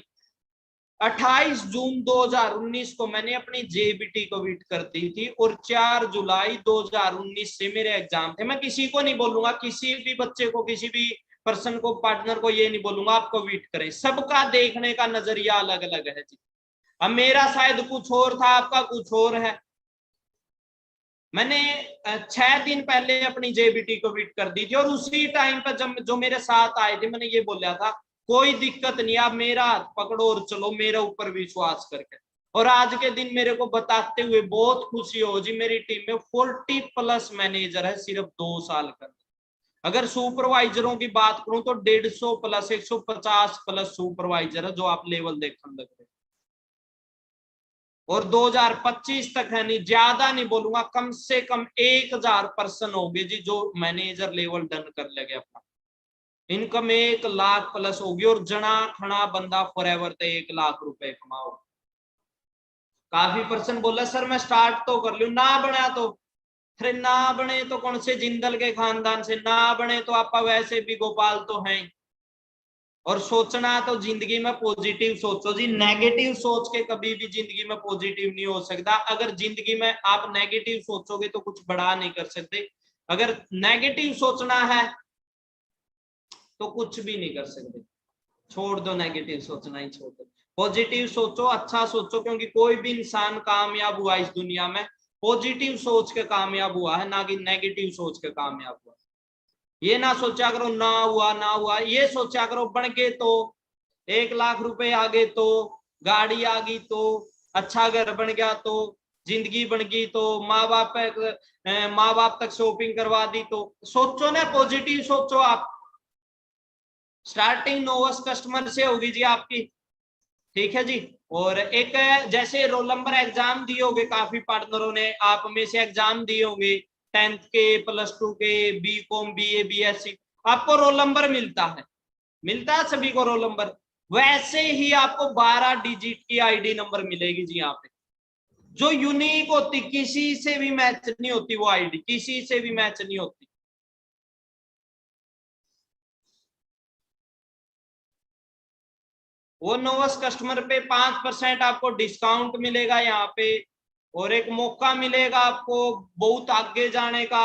28 जून 2019 को मैंने अपनी जेबीटी को विट कर दी थी, और 4 जुलाई 2019 से मेरे एग्जाम थे। मैं किसी को नहीं बोलूंगा, किसी भी बच्चे को, किसी भी पर्सन को, पार्टनर को ये नहीं बोलूंगा आपको विट करें, सबका देखने का नजरिया अलग अलग है जी। अब मेरा शायद कुछ और था, आपका कुछ और है। मैंने 6 दिन पहले अपनी जेबीटी को विट कर दी थी, और उसी टाइम पर जब जो मेरे साथ आए थे मैंने ये बोला था कोई दिक्कत नहीं, आप मेरा हाथ पकड़ो और चलो मेरे ऊपर विश्वास करके। और आज के दिन मेरे को बताते हुए बहुत खुशी हो जी, मेरी टीम में 40+ मैनेजर है सिर्फ 2 साल का। अगर सुपरवाइजरों की बात करूं तो 150+ 150+ सुपरवाइजर है जो आप लेवल देखने लग रहे। और 2025 तक है, नहीं ज्यादा नहीं बोलूंगा, कम से कम 1000 पर्सन होंगे जी जो मैनेजर लेवल डन कर लेंगे अपना। इनकम 1 लाख+ होगी, और जना खना बंदा फॉरएवर तक 1 लाख रुपए कमाओ। काफी पर्सन बोला सर मैं स्टार्ट तो कर लूं, ना बना तो, अरे ना बने तो कौन से जिंदल के खानदान से, ना बने तो आप वैसे भी गोपाल तो हैं। और सोचना तो जिंदगी में पॉजिटिव सोचो जी, नेगेटिव सोच के कभी भी जिंदगी में पॉजिटिव नहीं हो सकता। अगर जिंदगी में आप नेगेटिव सोचोगे तो कुछ बड़ा नहीं कर सकते। अगर नेगेटिव सोचना है तो कुछ भी नहीं कर सकते। छोड़ दो नेगेटिव सोचना, ही छोड़ दो, पॉजिटिव सोचो, अच्छा सोचो। क्योंकि कोई भी इंसान कामयाब हुआ इस दुनिया में पॉजिटिव सोच के कामयाब हुआ है, ना कि नेगेटिव सोच के कामयाब हुआ। ये ना सोचा करो ना हुआ ना हुआ, ये सोचा करो बन गए तो, 1 लाख रुपए आ गए तो, गाड़ी आ गई तो, अच्छा घर बन गया तो, जिंदगी बन गई तो, माँ बाप तक शॉपिंग करवा दी तो। सोचो ना, पॉजिटिव सोचो आप। स्टार्टिंग नोवस कस्टमर से होगी जी आपकी, ठीक है जी। और एक जैसे रोल नंबर एग्जाम दिए होंगे, काफी पार्टनरों ने आप में से एग्जाम दिए होंगे, 10th के, +2 के, बीकॉम, बीए, बीएससी, आपको रोल नंबर मिलता है, मिलता है सभी को रोल नंबर। वैसे ही आपको 12 डिजिट की आईडी नंबर मिलेगी जी यहाँ पे, जो यूनिक होती, किसी से भी मैच नहीं होती वो आईडी, किसी से भी मैच नहीं होती। वो नोवस कस्टमर पे 5% आपको डिस्काउंट मिलेगा यहाँ पे, और एक मौका मिलेगा आपको बहुत आगे जाने का।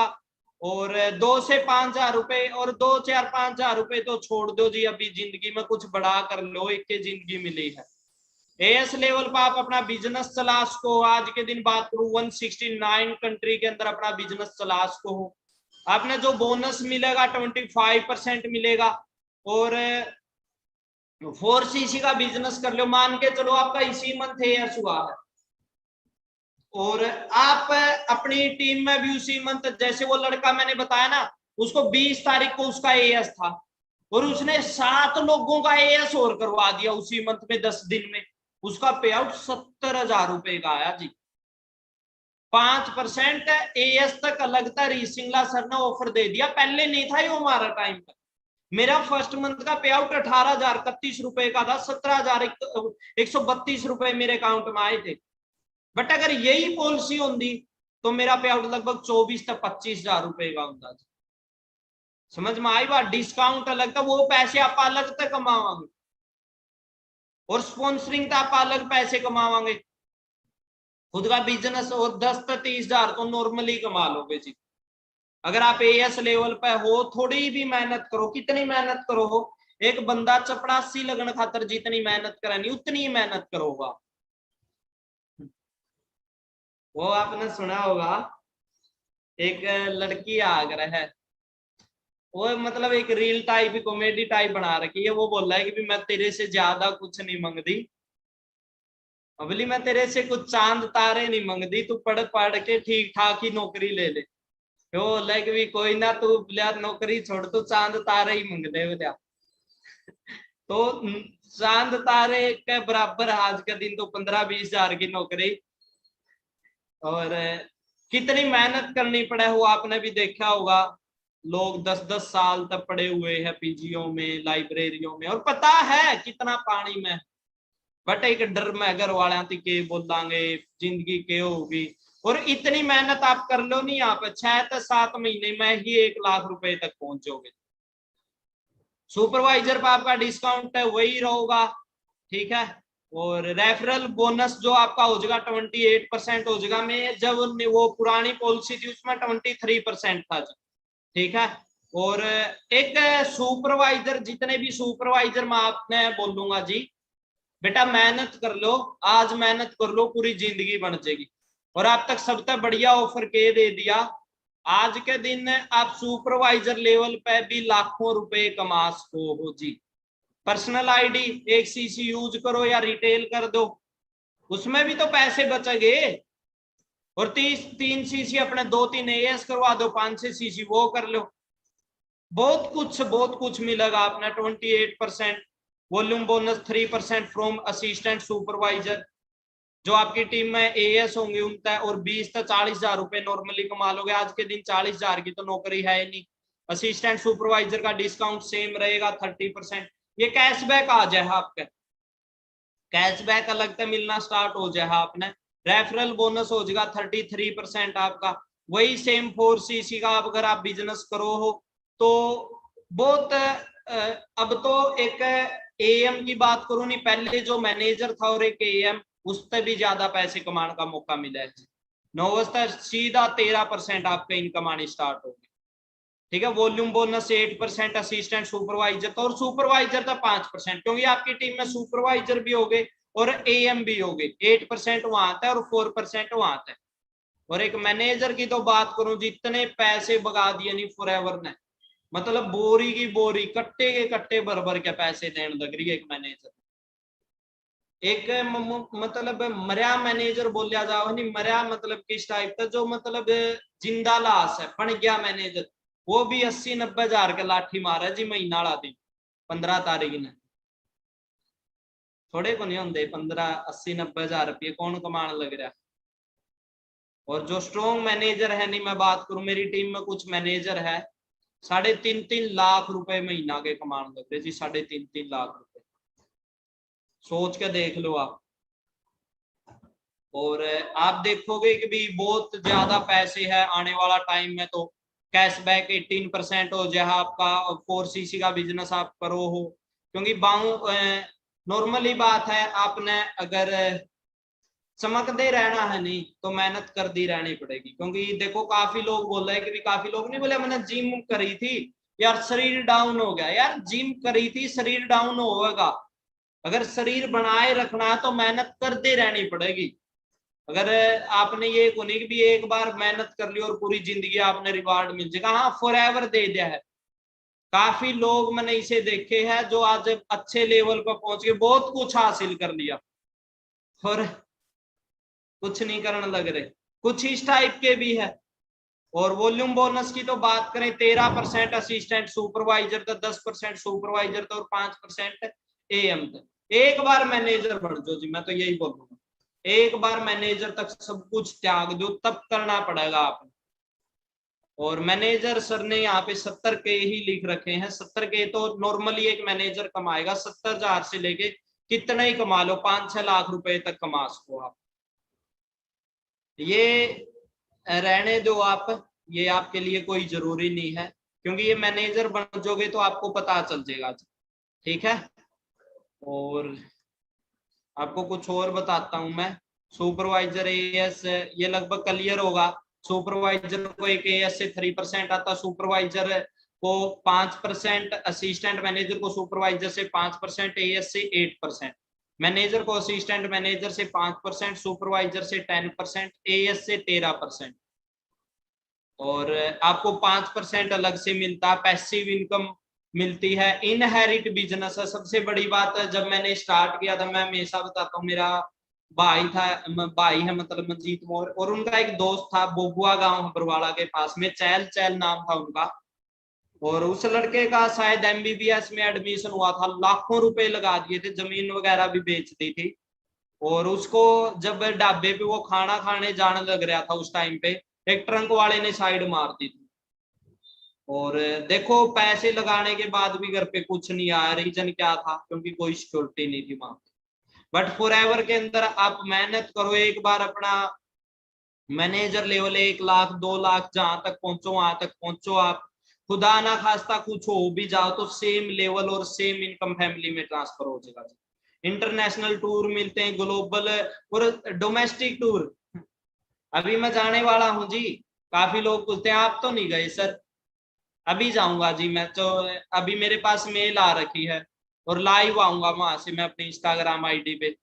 और 2 से 5 हजार रुपए, और 2 4 5 हजार रुपए तो छोड़ दो जी, अभी जिंदगी में कुछ बड़ा कर लो, एक के जिंदगी मिली है। एएस लेवल पर आप अपना बिजनेस चला सको। आज के दिन बात करूं 169 कंट्री के अंदर अपना बिजनेस चला सको हो। आपने जो बोनस मिलेगा 25% मिलेगा। और 4cc का बिजनेस कर लो, मान के चलो आपका इसी मंथ एएस हुआ है, और आप अपनी टीम में भी उसी मंथ, जैसे वो लड़का मैंने बताया ना, उसको 20 तारीख को उसका एएस था, और उसने 7 लोगों का एएस और करवा दिया उसी मंथ में 10 दिन में। उसका पे आउट 70,000 रुपए का आया जी। 5% एएस तक अलग था, सिंगला सर ने ऑफर दे दिया, पहले नहीं था ये हमारा टाइम पर। मेरा फर्स्ट मंथ का पे आउट 18,031 रुपए का था, 17,132 रुपए मेरे अकाउंट में आए थे। बट अगर यही पॉलिसी होती तो मेरा पे आउट लगभग 24 से 25,000 रुपए का होता। समझ में आई बात? डिस्काउंट अलग था, वो पैसे आप अलग तक कमावांगे, और स्पॉन्सरिंग था आप अलग पैसे कमावांगे। खुद का बिजनेस और 10 से 30,000 तो नॉर्मली कमा लोगे जी। अगर आप एएस लेवल पे हो, थोड़ी भी मेहनत करो, कितनी मेहनत करो हो, एक बंदा चपड़ासी लगन खातर जितनी मेहनत करनी उतनी ही मेहनत करोगा। वो आपने सुना होगा, एक लड़की आगरा है, वो मतलब एक रील टाइप कॉमेडी टाइप बना रखी है। वो बोल रहा है कि भी मैं तेरे से ज्यादा कुछ नहीं मांगती, अबली मैं तेरे से कुछ चांद तारे नहीं मांगती, तू पढ़ पढ़ के ठीक ठाक ही नौकरी ले ले। वो लाइक भी कोई ना, तू नौकरी छोड़, तू चांद तारे ही मांग दे बोलिया। तो चांद तारे के बराबर आज के दिन तो 15-20 हजार की नौकरी। और कितनी मेहनत करनी पड़े वो आपने भी देखा होगा। लोग 10-10 साल तक पड़े हुए हैं पीजीओ में, लाइब्रेरियों में, और पता है कितना पानी में। बट एक डर में घर वाले के बोलांगे जिंदगी के होगी। और इतनी मेहनत आप कर लो नहीं, आप 6 से 7 महीने में ही 1 लाख रुपए तक पहुंचोगे। सुपरवाइजर पर आपका डिस्काउंट है वही रहेगा, ठीक है। और रेफरल बोनस जो आपका हो जाएगा 28% हो जाएगा। में जब वो पुरानी पॉलिसी थी उसमें 23% था, ठीक है। और एक सुपरवाइजर, जितने भी सुपरवाइजर मैं आपने बोलूंगा जी, बेटा मेहनत कर लो, आज मेहनत कर लो, पूरी जिंदगी बन जाएगी। और आप तक सबसे बढ़िया ऑफर के दे दिया, आज के दिन आप सुपरवाइजर लेवल पे भी लाखों रुपए कमा सको हो जी। पर्सनल आईडी 1 सीसी यूज करो या रिटेल कर दो, उसमें भी तो पैसे बचेंगे। और 3 सीसी अपने 2-3 एएस करवा दो, 5-6 सीसी वो कर लो। बहुत कुछ मिलेगा अपना। 28% volume bonus, 3% from assistant supervisor, जो आपकी टीम में एएस होंगे उनका। और 20 से 40,000 रुपए नॉर्मली कमा लोगे। आज के दिन 40,000 की तो नौकरी है नहीं। असिस्टेंट सुपरवाइजर का डिस्काउंट सेम रहेगा 30%। ये कैशबैक आ जाए आपका, कैशबैक अलग से मिलना स्टार्ट हो जाए आपने। रेफरल बोनस हो जाएगा 33% आपका। वही सेम 4 सीसी का अगर आप बिजनेस करो हो तो बहुत। अब तो एक एएम की बात करूं नहीं, पहले जो मैनेजर था और एक एएम, उससे भी ज्यादा पैसे कमाने का मौका मिला है। 9 सीधा 13% आपका इनकम आनी स्टार्ट होगी, ठीक है। वॉल्यूम बोनस 8% असिस्टेंट सुपरवाइजर तो, और सुपरवाइजर था 5%, क्योंकि आपकी टीम में सुपरवाइजर भी हो गए और एएम भी हो गए। 8% वहां आता है और 4% वहां आता है। और एक मैनेजर की तो बात करूं, जितने पैसे भगा दिए नहीं फॉरएवर ने, मतलब बोरी की बोरी, कट्टे के कट्टे भर भर के पैसे देने लग रही है एक मैनेजर। एक मतलब मरिया मैनेजर बोलिया जाओ नहीं, मरिया मतलब किस टाइप का, जो मतलब जिंदा लाश है, बन गया मैनेजर। वो भी 80-90 हजार के लाठी मारा जी महीना वाला दिन 15 तारीख ने। थोड़े को नहीं होंगे 15-80-90 हजार रुपये कौन कमान लग रहा। और जो स्ट्रॉन्ग मैनेजर है, नहीं मैं बात करूं, मेरी टीम में कुछ मैनेजर है 3.5 लाख रुपए महीना के कमान लग रहे जी। 3.5 लाख रुपए सोच के देख लो आप। और आप देखोगे कि भी बहुत ज्यादा पैसे है आने वाला टाइम में। तो कैशबैक 18% हो जाए आपका, 4 सीसी का बिजनेस आप करो हो। क्योंकि नॉर्मली बात है, आपने अगर चमकते रहना है नहीं तो मेहनत कर दी रहनी पड़ेगी। क्योंकि देखो काफी लोग बोल रहे हैं कि भी, काफी लोग नहीं बोले मैंने जिम करी थी यार शरीर डाउन हो गया। यार जिम करी थी शरीर डाउन होगा, अगर शरीर बनाए रखना है तो मेहनत करते रहनी पड़ेगी। अगर आपने ये को नहीं कि भी एक बार मेहनत कर ली और पूरी जिंदगी आपने रिवार्ड मिल जाएगा, हाँ फॉरएवर दे दिया है। काफी लोग मैंने इसे देखे हैं जो आज अच्छे लेवल पर पहुंच के बहुत कुछ हासिल कर लिया और कुछ नहीं करने लग रहे। कुछ इस टाइप के भी है। और वॉल्यूम बोनस की तो बात करें 13% असिस्टेंट सुपरवाइजर था, 10% सुपरवाइजर था और 5% एएम था। एक बार मैनेजर बन जाओ जी, मैं तो यही बोलूंगा, एक बार मैनेजर तक सब कुछ त्याग दो, तब करना पड़ेगा आपको। और मैनेजर सर ने यहाँ पे 70 के ही लिख रखे हैं। 70 के तो नॉर्मली एक मैनेजर कमाएगा, 70,000 से लेके कितना ही कमा लो, 5-6 लाख रुपए तक कमा सको आप। ये रहने दो आप, ये आपके लिए कोई जरूरी नहीं है, क्योंकि ये मैनेजर बन जाओगे तो आपको पता चल जाएगा। ठीक है, और आपको कुछ और बताता हूं मैं। सुपरवाइजर एएस ये लगभग क्लियर होगा। सुपरवाइजर को एक एएस से 3% आता, सुपरवाइजर को 5%, असिस्टेंट मैनेजर को सुपरवाइजर से 5%, एएस से 8%, मैनेजर को असिस्टेंट मैनेजर से 5%, सुपरवाइजर से 10%, एएस से 13%। और आपको 5% अलग से मिलता है, पैसिव इनकम मिलती है। इनहेरिट बिजनेस है, सबसे बड़ी बात है। जब मैंने स्टार्ट किया था, मैं हमेशा बताता हूँ, मेरा भाई था, भाई है मतलब मंजीत मोर, और उनका एक दोस्त था बोबुआ गांव बरवाड़ा के पास में, चैल चैल नाम था उनका। और उस लड़के का शायद एमबीबीएस में एडमिशन हुआ था, लाखों रुपए लगा दिए थे, जमीन वगैरह भी बेच दी थी। और उसको जब ढाबे पे वो खाना खाने जाने लग रहा था, उस टाइम पे एक ट्रंक वाले ने साइड मार दी थी। और देखो, पैसे लगाने के बाद भी घर पे कुछ नहीं आया। रीजन क्या था? क्योंकि कोई सिक्योरिटी नहीं थी वहां। बट फॉरएवर के अंदर आप मेहनत करो, एक बार अपना मैनेजर लेवल 1 लाख 2 लाख जहां तक पहुंचो वहां तक पहुंचो आप। खुदा ना खास्ता कुछ हो भी जाओ तो सेम लेवल और सेम इनकम फैमिली में ट्रांसफर हो जाएगा। इंटरनेशनल टूर मिलते हैं, ग्लोबल और डोमेस्टिक टूर। अभी मैं जाने वाला हूँ जी। काफी लोग पूछते हैं आप तो नहीं गए सर। अभी जाऊंगा जी मैं तो। अभी मेरे पास मेल आ रखी है और लाइव आऊंगा वहां से मैं अपनी इंस्टाग्राम आईडी पे।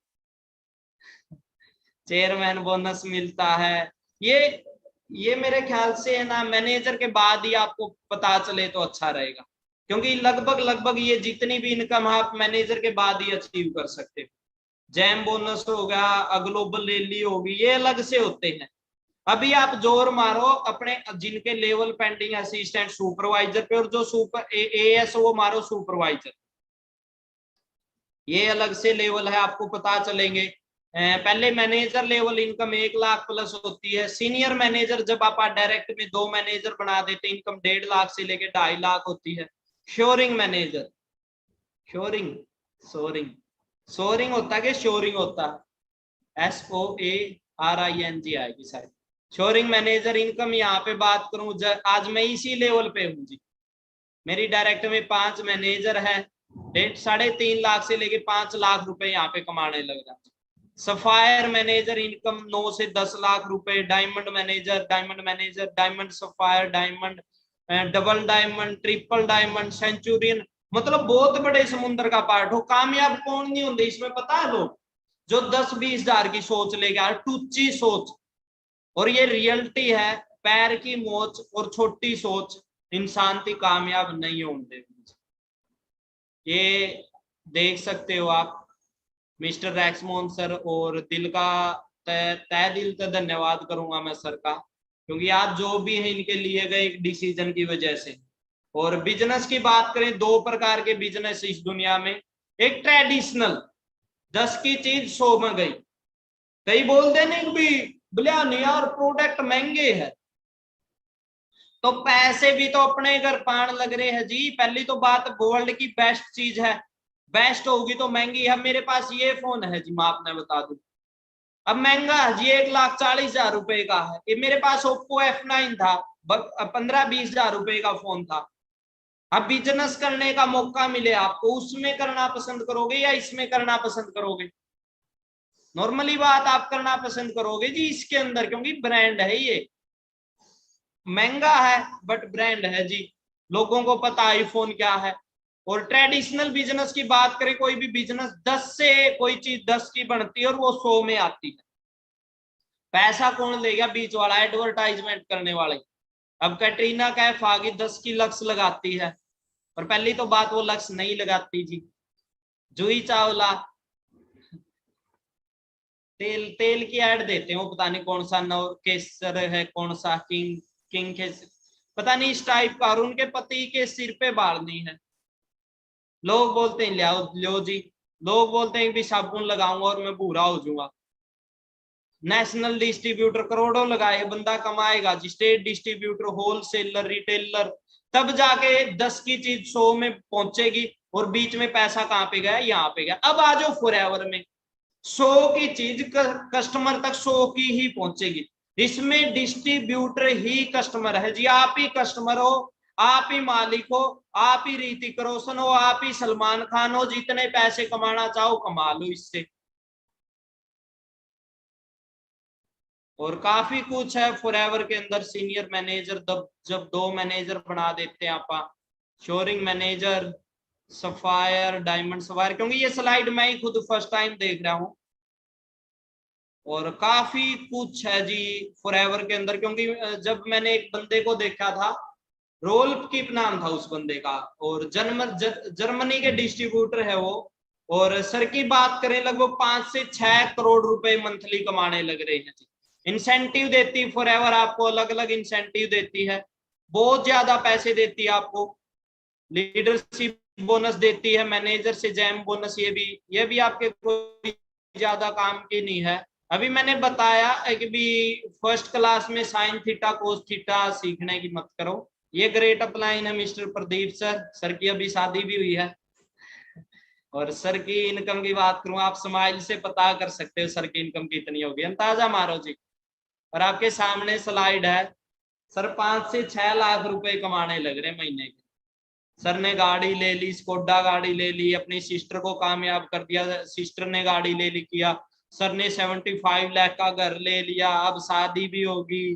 चेयरमैन बोनस मिलता है। ये ये मेरे ख्याल से है ना, मैनेजर के बाद ही आपको पता चले तो अच्छा रहेगा, क्योंकि लगभग लगभग ये जितनी भी इनकम आप मैनेजर के बाद ही अचीव कर सकते हो। जैम बोनस हो गया, ग्लोबल रैली होगी, ये अलग से होते हैं। अभी आप जोर मारो अपने जिनके लेवल पेंडिंग असिस्टेंट सुपरवाइजर पे, और जो सुपर एएस वो मारो सुपरवाइजर। ये अलग से लेवल है, आपको पता चलेंगे। पहले manager level income 1 lakh plus होती है। सीनियर मैनेजर जब आप डायरेक्ट में 2 मैनेजर बना देते, इनकम 1.5 लाख से लेके 2.5 लाख होती है। श्योरिंग मैनेजर, श्योरिंग सोरिंग सोरिंग होता है कि श्योरिंग होता है? SOARING आएगी शायद। श्योरिंग मैनेजर इनकम यहाँ पे बात करूं, आज मैं इसी लेवल पे हूँ जी। मेरी डायरेक्ट में 5 मैनेजर है, 3.5 लाख से लेके 5 लाख रुपए यहाँ पे कमाने लग जाते। सफायर मैनेजर इनकम 9 से 10 लाख रुपए। Diamond manager, diamond sapphire, diamond, double diamond, triple diamond, Centurion, मतलब बहुत बड़े समुद्र का पार्ट हो। कामयाब कौन नहीं होंगे इसमें पता है लोग? जो 10-20 हजार की सोच लेगा, टूची सोच। और ये रियलिटी है, पैर की मोच और छोटी सोच इंसान की कामयाब नहीं होंगे। ये देख सकते हो आप। मिस्टर रैक्समोन सर, और दिल का तय दिल से धन्यवाद करूंगा मैं सर का, क्योंकि आज जो भी है इनके लिए गए एक डिसीजन की वजह से। और बिजनेस की बात करें, 2 प्रकार के बिजनेस इस दुनिया में। एक ट्रेडिशनल, 10 की चीज 100 में गई। कई बोलते नहीं भी बोलिया नहीं यार प्रोडक्ट महंगे है, तो पैसे भी तो अपने घर पान लग रहे हैं जी। पहली तो बात, गोल्ड की बेस्ट चीज है, बेस्ट होगी तो महंगी है। मेरे पास ये फोन है जी, मैं आपने बता दूं, अब महंगा है जी, 1,40,000 रुपए का है। ये मेरे पास ओप्पो F9 था, 15-20 हजार रुपए का फोन था। अब बिजनेस करने का मौका मिले आपको, उसमें करना पसंद करोगे या इसमें करना पसंद करोगे? नॉर्मली बात, आप करना पसंद करोगे जी इसके अंदर, क्योंकि ब्रांड है ये। महंगा है बट ब्रांड है जी, लोगों को पता आईफोन क्या है। और ट्रेडिशनल बिजनेस की बात करें, कोई भी बिजनेस 10 से कोई चीज 10 की बनती है और वो 100 में आती है। पैसा कौन लेगा? बीच वाला, एडवर्टाइजमेंट करने वाले। अब कैटरीना कैफ आगे 10 की लक्स लगाती है, और पहली तो बात वो लक्स नहीं लगाती जी। जूही चावला तेल तेल की ऐड देते हैं, वो पता नहीं कौन सा नौ केसर है, कौन सा किंग किंग के पता नहीं इस टाइप का, और उनके पति के सिर पे बाल नहीं है। लोग बोलते हैं लो जी, लोग बोलते हैं कि साबुन लगाऊंगा और मैं बूढ़ा हो जाऊंगा। नेशनल डिस्ट्रीब्यूटर करोड़ों लगाए, बंदा कमाएगा जी। स्टेट डिस्ट्रीब्यूटर, होलसेलर, रिटेलर, तब जाके 10 की चीज 100 में पहुंचेगी। और बीच में पैसा कहाँ पे गया? यहाँ पे गया। अब आ जाओ फॉरएवर में, 100 की चीज कस्टमर तक 100 की ही पहुंचेगी। इसमें डिस्ट्रीब्यूटर ही कस्टमर है जी। आप ही कस्टमर हो, आप ही मालिक हो, आप ही ऋतिक रोशन हो, आप ही सलमान खान हो। जितने पैसे कमाना चाहो कमा लो इससे। और काफी कुछ है फॉरएवर के अंदर। सीनियर मैनेजर, जब 2 मैनेजर बना देते हैं आप, shoring manager, sapphire, diamond sapphire, क्योंकि ये स्लाइड मैं ही खुद फर्स्ट टाइम देख रहा हूँ। और काफी कुछ है जी फॉरएवर के अंदर, क्योंकि जब मैंने एक बंदे को देखा था, रोल्फ कीप नाम था उस बंदे का, और जर्मनी के डिस्ट्रीब्यूटर है वो। और सर की बात करें, लगभग 5 से 6 करोड़ रुपए मंथली कमाने लग रहे हैं जी। इंसेंटिव देती है फॉरएवर आपको, अलग अलग इंसेंटिव देती है, बहुत ज्यादा पैसे देती है आपको। लीडरशिप बोनस देती है, मैनेजर से जैम बोनस, ये भी आपके कोई ज्यादा काम की नहीं है। अभी मैंने बताया कि भी फर्स्ट क्लास में साइन थीटा कोस थीटा सीखने की मत करो। ये ग्रेट अपलाइन है मिस्टर प्रदीप सर। सर की अभी शादी भी हुई है। और सर की इनकम की बात करूं, आप स्माइल से पता कर सकते हो सर की इनकम कितनी होगी, अंदाजा मारो जी। और आपके सामने स्लाइड है। सर 5 से 6 लाख रुपए कमाने लग रहे महीने के। सर ने गाड़ी ले ली, स्कोडा गाड़ी ले ली, अपनी सिस्टर को कामयाब कर दिया, सिस्टर ने गाड़ी ले ली किया। सर ने 75 लाख का घर ले लिया, अब शादी भी होगी,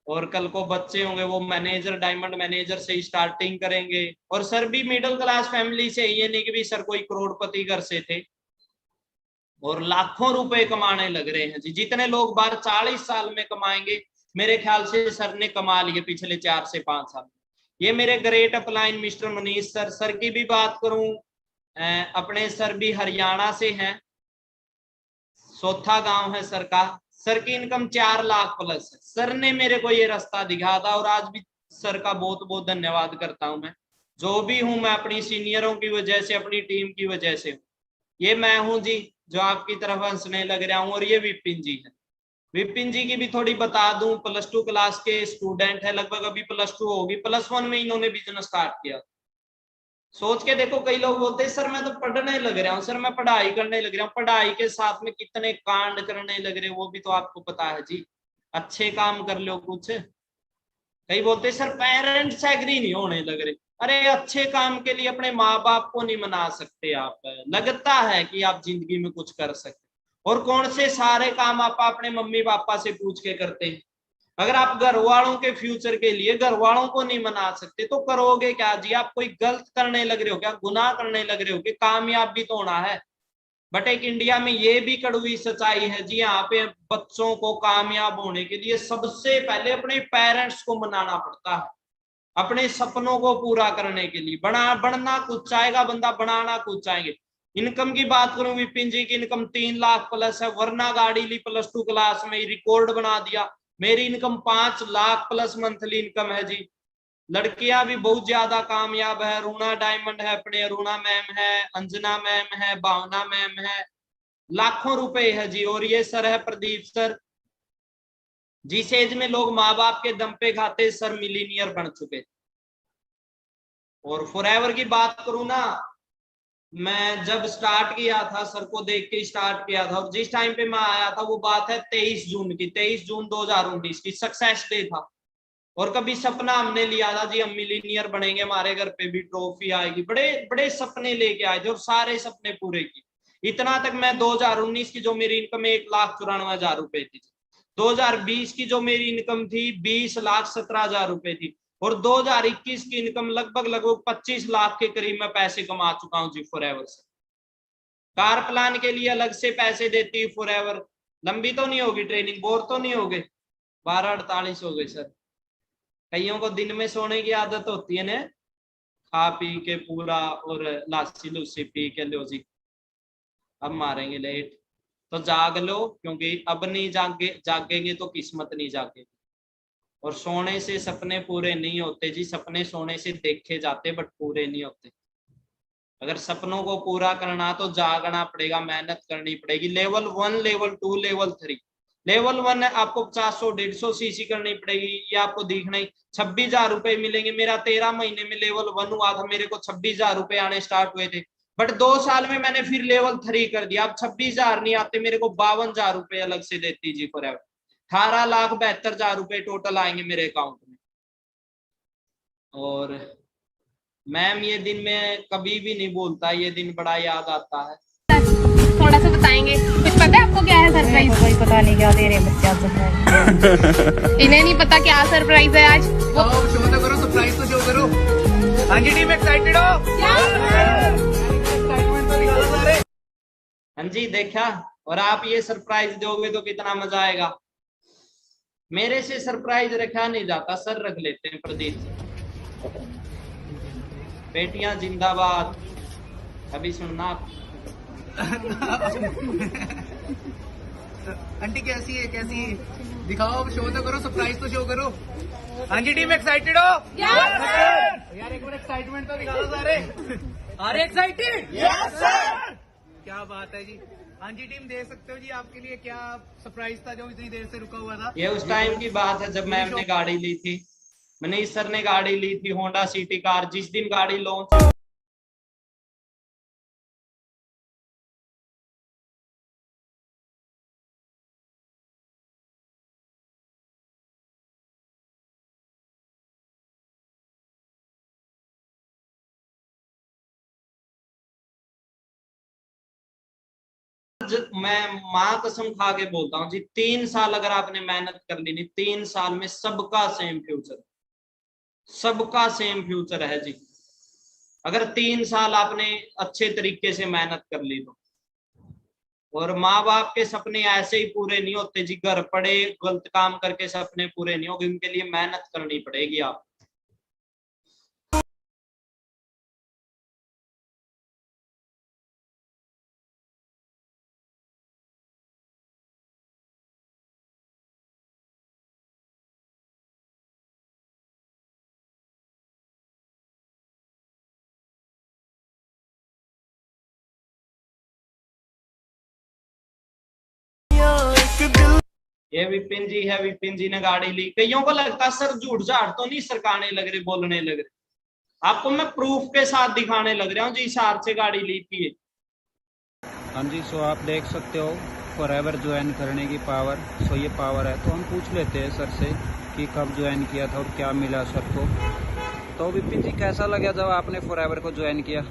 और कल को बच्चे होंगे, वो मैनेजर, डायमंड मैनेजर से स्टार्टिंग करेंगे। और सर भी मिडिल क्लास फैमिली से, ये नहीं कि भी सर कोई करोड़पति घर से थे। और लाखों रुपए कमाने लग रहे हैं जी। जितने लोग बाहर 40 साल में कमाएंगे, मेरे ख्याल से सर ने कमा लिए पिछले 4 से 5 साल। ये मेरे great upline mister Manish sir. Sir की भी बात करूं, अपने सर भी हरियाणा से हैं, सोथा गांव है सर का। सर की इनकम 4 लाख प्लस है। सर ने मेरे को ये रास्ता दिखाया था, और आज भी सर का बहुत बहुत धन्यवाद करता हूं मैं। जो भी हूं मैं अपनी सीनियरों की वजह से, अपनी टीम की वजह से। ये मैं हूं जी जो आपकी तरफ हंसने लग रहा हूं, और ये विपिन जी है। विपिन जी की भी थोड़ी बता दूं, +2 क्लास के स्टूडेंट है, लगभग अभी +2 होगी, +1 में इन्होंने बिजनेस स्टार्ट किया। सोच के देखो, कई लोग बोलते हैं सर मैं तो पढ़ने लग रहा हूँ, सर मैं पढ़ाई करने लग रहा हूँ, पढ़ाई के साथ में कितने कांड करने लग रहे, वो भी तो आपको पता है जी। अच्छे काम कर लो कुछ। कई बोलते हैं सर पेरेंट्स एग्री नहीं होने लग रहे। अरे अच्छे काम के लिए अपने माँ बाप को नहीं मना सकते आप? लगता है कि आप जिंदगी में कुछ कर सकते, और कौन से सारे काम आप अपने मम्मी पापा से पूछ के करते हैं? अगर आप घर वालों के फ्यूचर के लिए घर वालों को नहीं मना सकते, तो करोगे क्या जी? आप कोई गलत करने लग रहे हो क्या? गुनाह करने लग रहे हो कि? कामयाब भी तो होना है। बट एक इंडिया में ये भी कड़वी सच्चाई है जी, यहाँ पे बच्चों को कामयाब होने के लिए सबसे पहले अपने पेरेंट्स को मनाना पड़ता है, अपने सपनों को पूरा करने के लिए। बनना कुछ चाहेगा बंदा, बनाना कुछ चाहेंगे। इनकम की बात करूं, विपिन जी की इनकम 3 लाख प्लस है, वरना गाड़ी ली +2 क्लास में, रिकॉर्ड बना दिया। मेरी income 5 lakh plus monthly income है जी। लड़कियां भी बहुत ज्यादा कामयाब है, रूना डायमंड है अपने, रूना मैम है, अंजना मैम है, भावना मैम है, लाखों रुपए है जी। और ये सर है प्रदीप सर, जिस एज में लोग माँ बाप के दम पे खाते, सर मिलीनियर बन चुके। और फॉरएवर की बात करूं ना, मैं जब स्टार्ट किया था सर को देख के स्टार्ट किया था, और जिस टाइम पे मैं आया था वो बात है 23 जून की, 23 जून 2019 की, सक्सेस डे था। और कभी सपना हमने लिया था जी हम मिलीनियर बनेंगे, हमारे घर पे भी ट्रॉफी आएगी, बड़े बड़े सपने लेके आए थे, और सारे सपने पूरे किए। इतना तक मैं 2019 की जो मेरी इनकम 1,94,000 रुपए थी, 2020 की जो मेरी इनकम थी 20,17,000 रुपए थी, और 2021 की इनकम लगभग लगभग 25 लाख के करीब मैं पैसे कमा चुका हूँ जी फॉरएवर से। कार प्लान के लिए अलग से पैसे देती है फॉरएवर। लंबी तो नहीं होगी ट्रेनिंग, बोर तो नहीं हो गए? 12:48 हो गए सर। कईयों को दिन में सोने की आदत होती है ना, खा पी के पूरा, और लासी लूसी पी के लो जी अब मारेंगे लेट। तो जाग लो, क्योंकि अब नहीं जागेंगे तो किस्मत नहीं जागेगी। और सोने से सपने पूरे नहीं होते जी, सपने सोने से देखे जाते बट पूरे नहीं होते। अगर सपनों को पूरा करना तो जागना पड़ेगा, मेहनत करनी पड़ेगी। Level 1, level 2, level 3। लेवल 1 है आपको 50-150 सीसी करनी पड़ेगी, ये आपको दिखना ही। 26,000 रुपए मिलेंगे। मेरा 13 महीने में लेवल 1 हुआ था, मेरे को 26,000 रुपए आने स्टार्ट हुए थे। बट 2 साल में मैंने फिर लेवल 3 कर दिया। अब 26,000 नहीं आते मेरे को, 52,000 रुपए अलग से देती जी फॉर एवर। 18,72,000 रुपए टोटल आएंगे मेरे अकाउंट में। और मैम ये दिन मैं कभी भी नहीं भूलता, ये दिन बड़ा याद आता है। थोड़ा सा बताएंगे, कुछ पता है आपको क्या है सरप्राइज? कोई पता नहीं क्या दे रहे हैं बच्चे आज सरप्राइज। इन्हें नहीं पता क्या सरप्राइज है आज। वो शो तो करो, सरप्राइज तो शो करो। हाँ जी टीम, एक्साइटेड हो? एक्साइटमेंट तो निकालो सारे। हाँ जी देखा। और आप ये सरप्राइज दोगे तो कितना मजा आएगा। मेरे से सरप्राइज रखा नहीं जाता, सर रख लेते हैं प्रदीप सर। बेटियां जिंदाबाद। अभी सुनना आप। आंटी कैसी है, कैसी है? दिखाओ, शो तो करो, सरप्राइज तो शो करो। हाँ जी टीम, एक्साइटेड हो? यार एक बार एक्साइटमेंट तो निकालो सारे। अरे एक्साइटेड? Yes sir. क्या बात है जी। हाँ जी टीम, देख सकते हो जी आपके लिए क्या सरप्राइज था जो इतनी देर से रुका हुआ था। ये उस टाइम की बात है जब मैम ने गाड़ी ली थी, मनीष सर ने गाड़ी ली थी, होंडा सिटी कार। जिस दिन गाड़ी लॉन्च मैं माँ कसम खा के बोलता हूँ जी, 3 साल अगर आपने मेहनत कर ली नहीं, 3 साल में सबका सेम फ्यूचर, सबका सेम फ्यूचर है जी। अगर 3 साल आपने अच्छे तरीके से मेहनत कर ली तो। और माँ बाप के सपने ऐसे ही पूरे नहीं होते जी, घर पड़े गलत काम करके सपने पूरे नहीं होंगे, उनके लिए मेहनत करनी पड़ेगी आप। ये विपिन जी है, विपिन जी ने गाड़ी ली। कईयों को लगता सर झूठ झाड़ तो नहीं सरकाने लग रहे, बोलने लग रहे। आपको मैं प्रूफ के साथ दिखाने लग रहा हूँ जी, हिसाब से गाड़ी ली थी। हाँ जी, सो आप देख सकते हो फॉरएवर ज्वाइन करने की पावर। सो ये पावर है, तो हम पूछ लेते हैं सर से कि कब ज्वाइन किया था और क्या मिला सर को। तो विपिन जी कैसा लगा जब आपने फॉरएवर को ज्वाइन किया?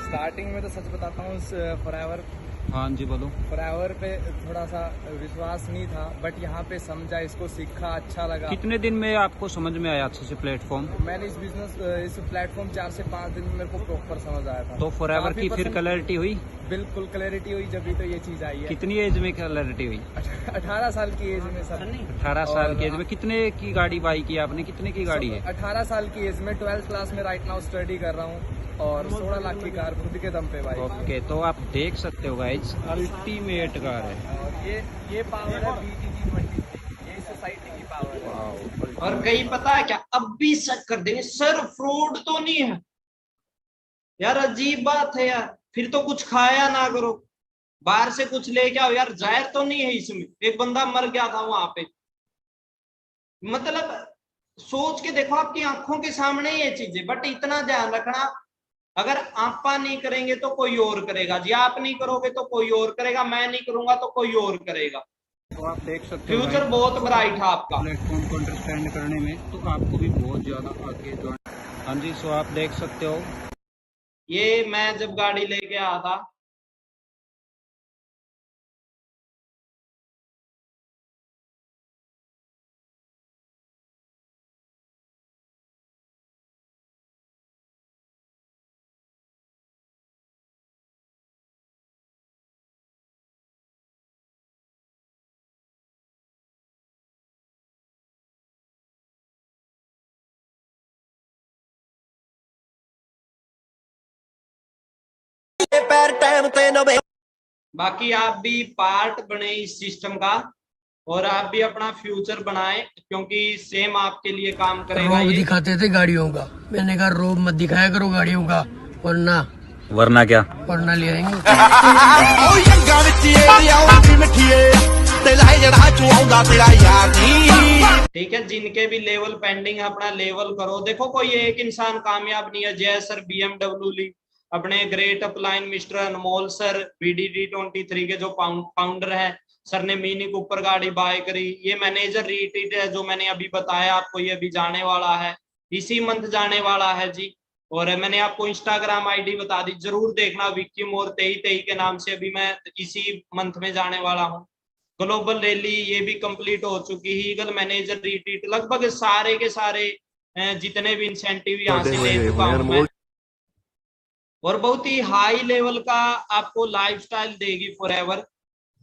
स्टार्टिंग में तो सच बताता हूँ, फॉरएवर हाँ जी बोलो। फॉरएवर पे थोड़ा सा विश्वास नहीं था, बट यहाँ पे समझा, इसको सीखा, अच्छा लगा। कितने दिन में आपको समझ में आया अच्छे से प्लेटफॉर्म? मैंने इस प्लेटफॉर्म 4 से 5 दिन में मेरे को प्रॉपर समझ आया था। तो फॉरएवर की फिर क्लैरिटी हुई? बिल्कुल क्लैरिटी हुई, जब भी तो ये चीज आई है। कितनी एज में क्लैरिटी हुई? 18 साल की एज में सर। 18 साल की एज में कितने की गाड़ी बाई की आपने? कितने की गाड़ी है? 18 साल की एज में 12th क्लास में राइट नाउ स्टडी कर रहा हूँ, और 16 लाख की कार खुद के दम पे भाई। ओके, तो आप देख सकते हो गाइज, अल्टीमेट कार है। और ये पावर है BTG 23, ये सोसाइटी की पावर है। और कई पता है क्या, अब भी शक कर देंगे सर फ्रॉड तो नहीं है। यार अजीब बात है यार, फिर तो कुछ खाया ना करो, बाहर से कुछ लेके आओ यार, जहर तो नहीं है इसमें। एक बंदा मर गया था वहां पे। मतलब सोच के देखो, आपकी आंखों के सामने ये चीजें। बट इतना ध्यान रखना, अगर आपा नहीं करेंगे तो कोई और करेगा जी। आप नहीं करोगे तो कोई और करेगा, मैं नहीं करूंगा तो कोई और करेगा। तो आप देख सकते हो फ्यूचर बहुत ब्राइट है आपका। प्लेटफॉर्म को अंडरस्टैंड करने में, तो आपको भी बहुत ज्यादा आगे जाना। हाँ जी, सो आप देख सकते हो, ये मैं जब गाड़ी लेके आया था, बाकी आप भी पार्ट बने इस सिस्टम का। और आप भी अपना फ्यूचर बनाएं, क्योंकि सेम आपके लिए काम करेगा रोब ये। दिखाते थे गाड़ियों का, मैंने कहा रोब मत दिखाया करो गाड़ियों का, वरना क्या? वरना ले आएंगे। ठीक है, जिनके भी लेवल पेंडिंग है अपना लेवल करो। देखो कोई एक इंसान कामयाब नहीं है। जय सर BMW ली, अपने ग्रेट अपलाइन मिस्टर अनमोल सर BDD 23 के जो फाउंडर है, सर ने मिनी कूपर गाड़ी बाय करी। ये मैनेजर रीट्रीट है जो मैंने अभी बताया आपको, ये अभी जाने वाला है, इसी मंथ जाने वाला है जी। और मैंने आपको इंस्टाग्राम ID बता दी, जरूर देखना, विक्की मोर 23 के नाम से अभी मैं इसी मंथ में जाने वाला हूँ। ग्लोबल रैली ये भी कंप्लीट हो चुकी है। ईगल मैनेजर रिट्रीट, लगभग सारे के सारे जितने भी इंसेंटिव यहाँ से ले चुका हूँ मैं। और बहुत ही हाई लेवल का आपको लाइफस्टाइल देगी फॉरएवर,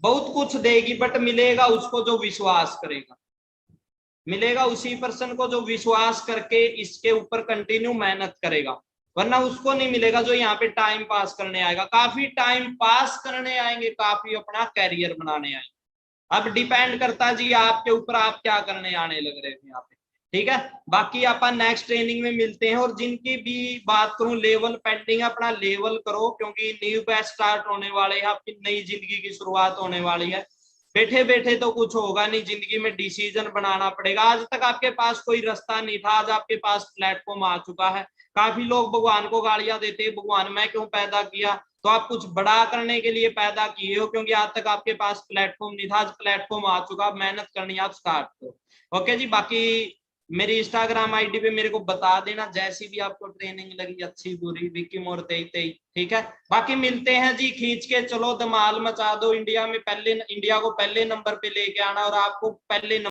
बहुत कुछ देगी, बट मिलेगा उसको जो विश्वास करेगा, मिलेगा उसी पर्सन को जो विश्वास करके इसके ऊपर कंटिन्यू मेहनत करेगा, वरना उसको नहीं मिलेगा जो यहाँ पे टाइम पास करने आएगा। काफी टाइम पास करने आएंगे, काफी अपना कैरियर बनाने आएंगे। अब डिपेंड करता जी आपके ऊपर, आप क्या करने आने लग रहे हैं यहाँ पे। ठीक है, बाकी अपन नेक्स्ट ट्रेनिंग में मिलते हैं। और जिनकी भी बात करूं लेवल पेंडिंग, अपना लेवल करो, क्योंकि न्यू बैच स्टार्ट होने वाले हैं, आपकी नई जिंदगी की शुरुआत होने वाली है। बैठे बैठे तो कुछ होगा नहीं, जिंदगी में डिसीजन बनाना पड़ेगा। आज तक आपके पास कोई रास्ता नहीं था, आज आपके पास प्लेटफॉर्म आ चुका है। काफी लोग भगवान को गालियां देते हैं, भगवान मैं क्यों पैदा किया, तो आप कुछ बड़ा करने के लिए पैदा किए हो, क्योंकि आज तक आपके पास प्लेटफॉर्म नहीं था, आज प्लेटफॉर्म आ चुका, आप मेहनत करनी है, आप स्टार्ट करो। ओके जी, बाकी मेरी इंस्टाग्राम ID पे मेरे को बता देना जैसी भी आपको ट्रेनिंग लगी, अच्छी बुरी, विक्की मोर 23। ठीक है, बाकी मिलते हैं जी। खींच के चलो, धमाल मचा दो, इंडिया में इंडिया को पहले नंबर पे लेके आना, और आपको पहले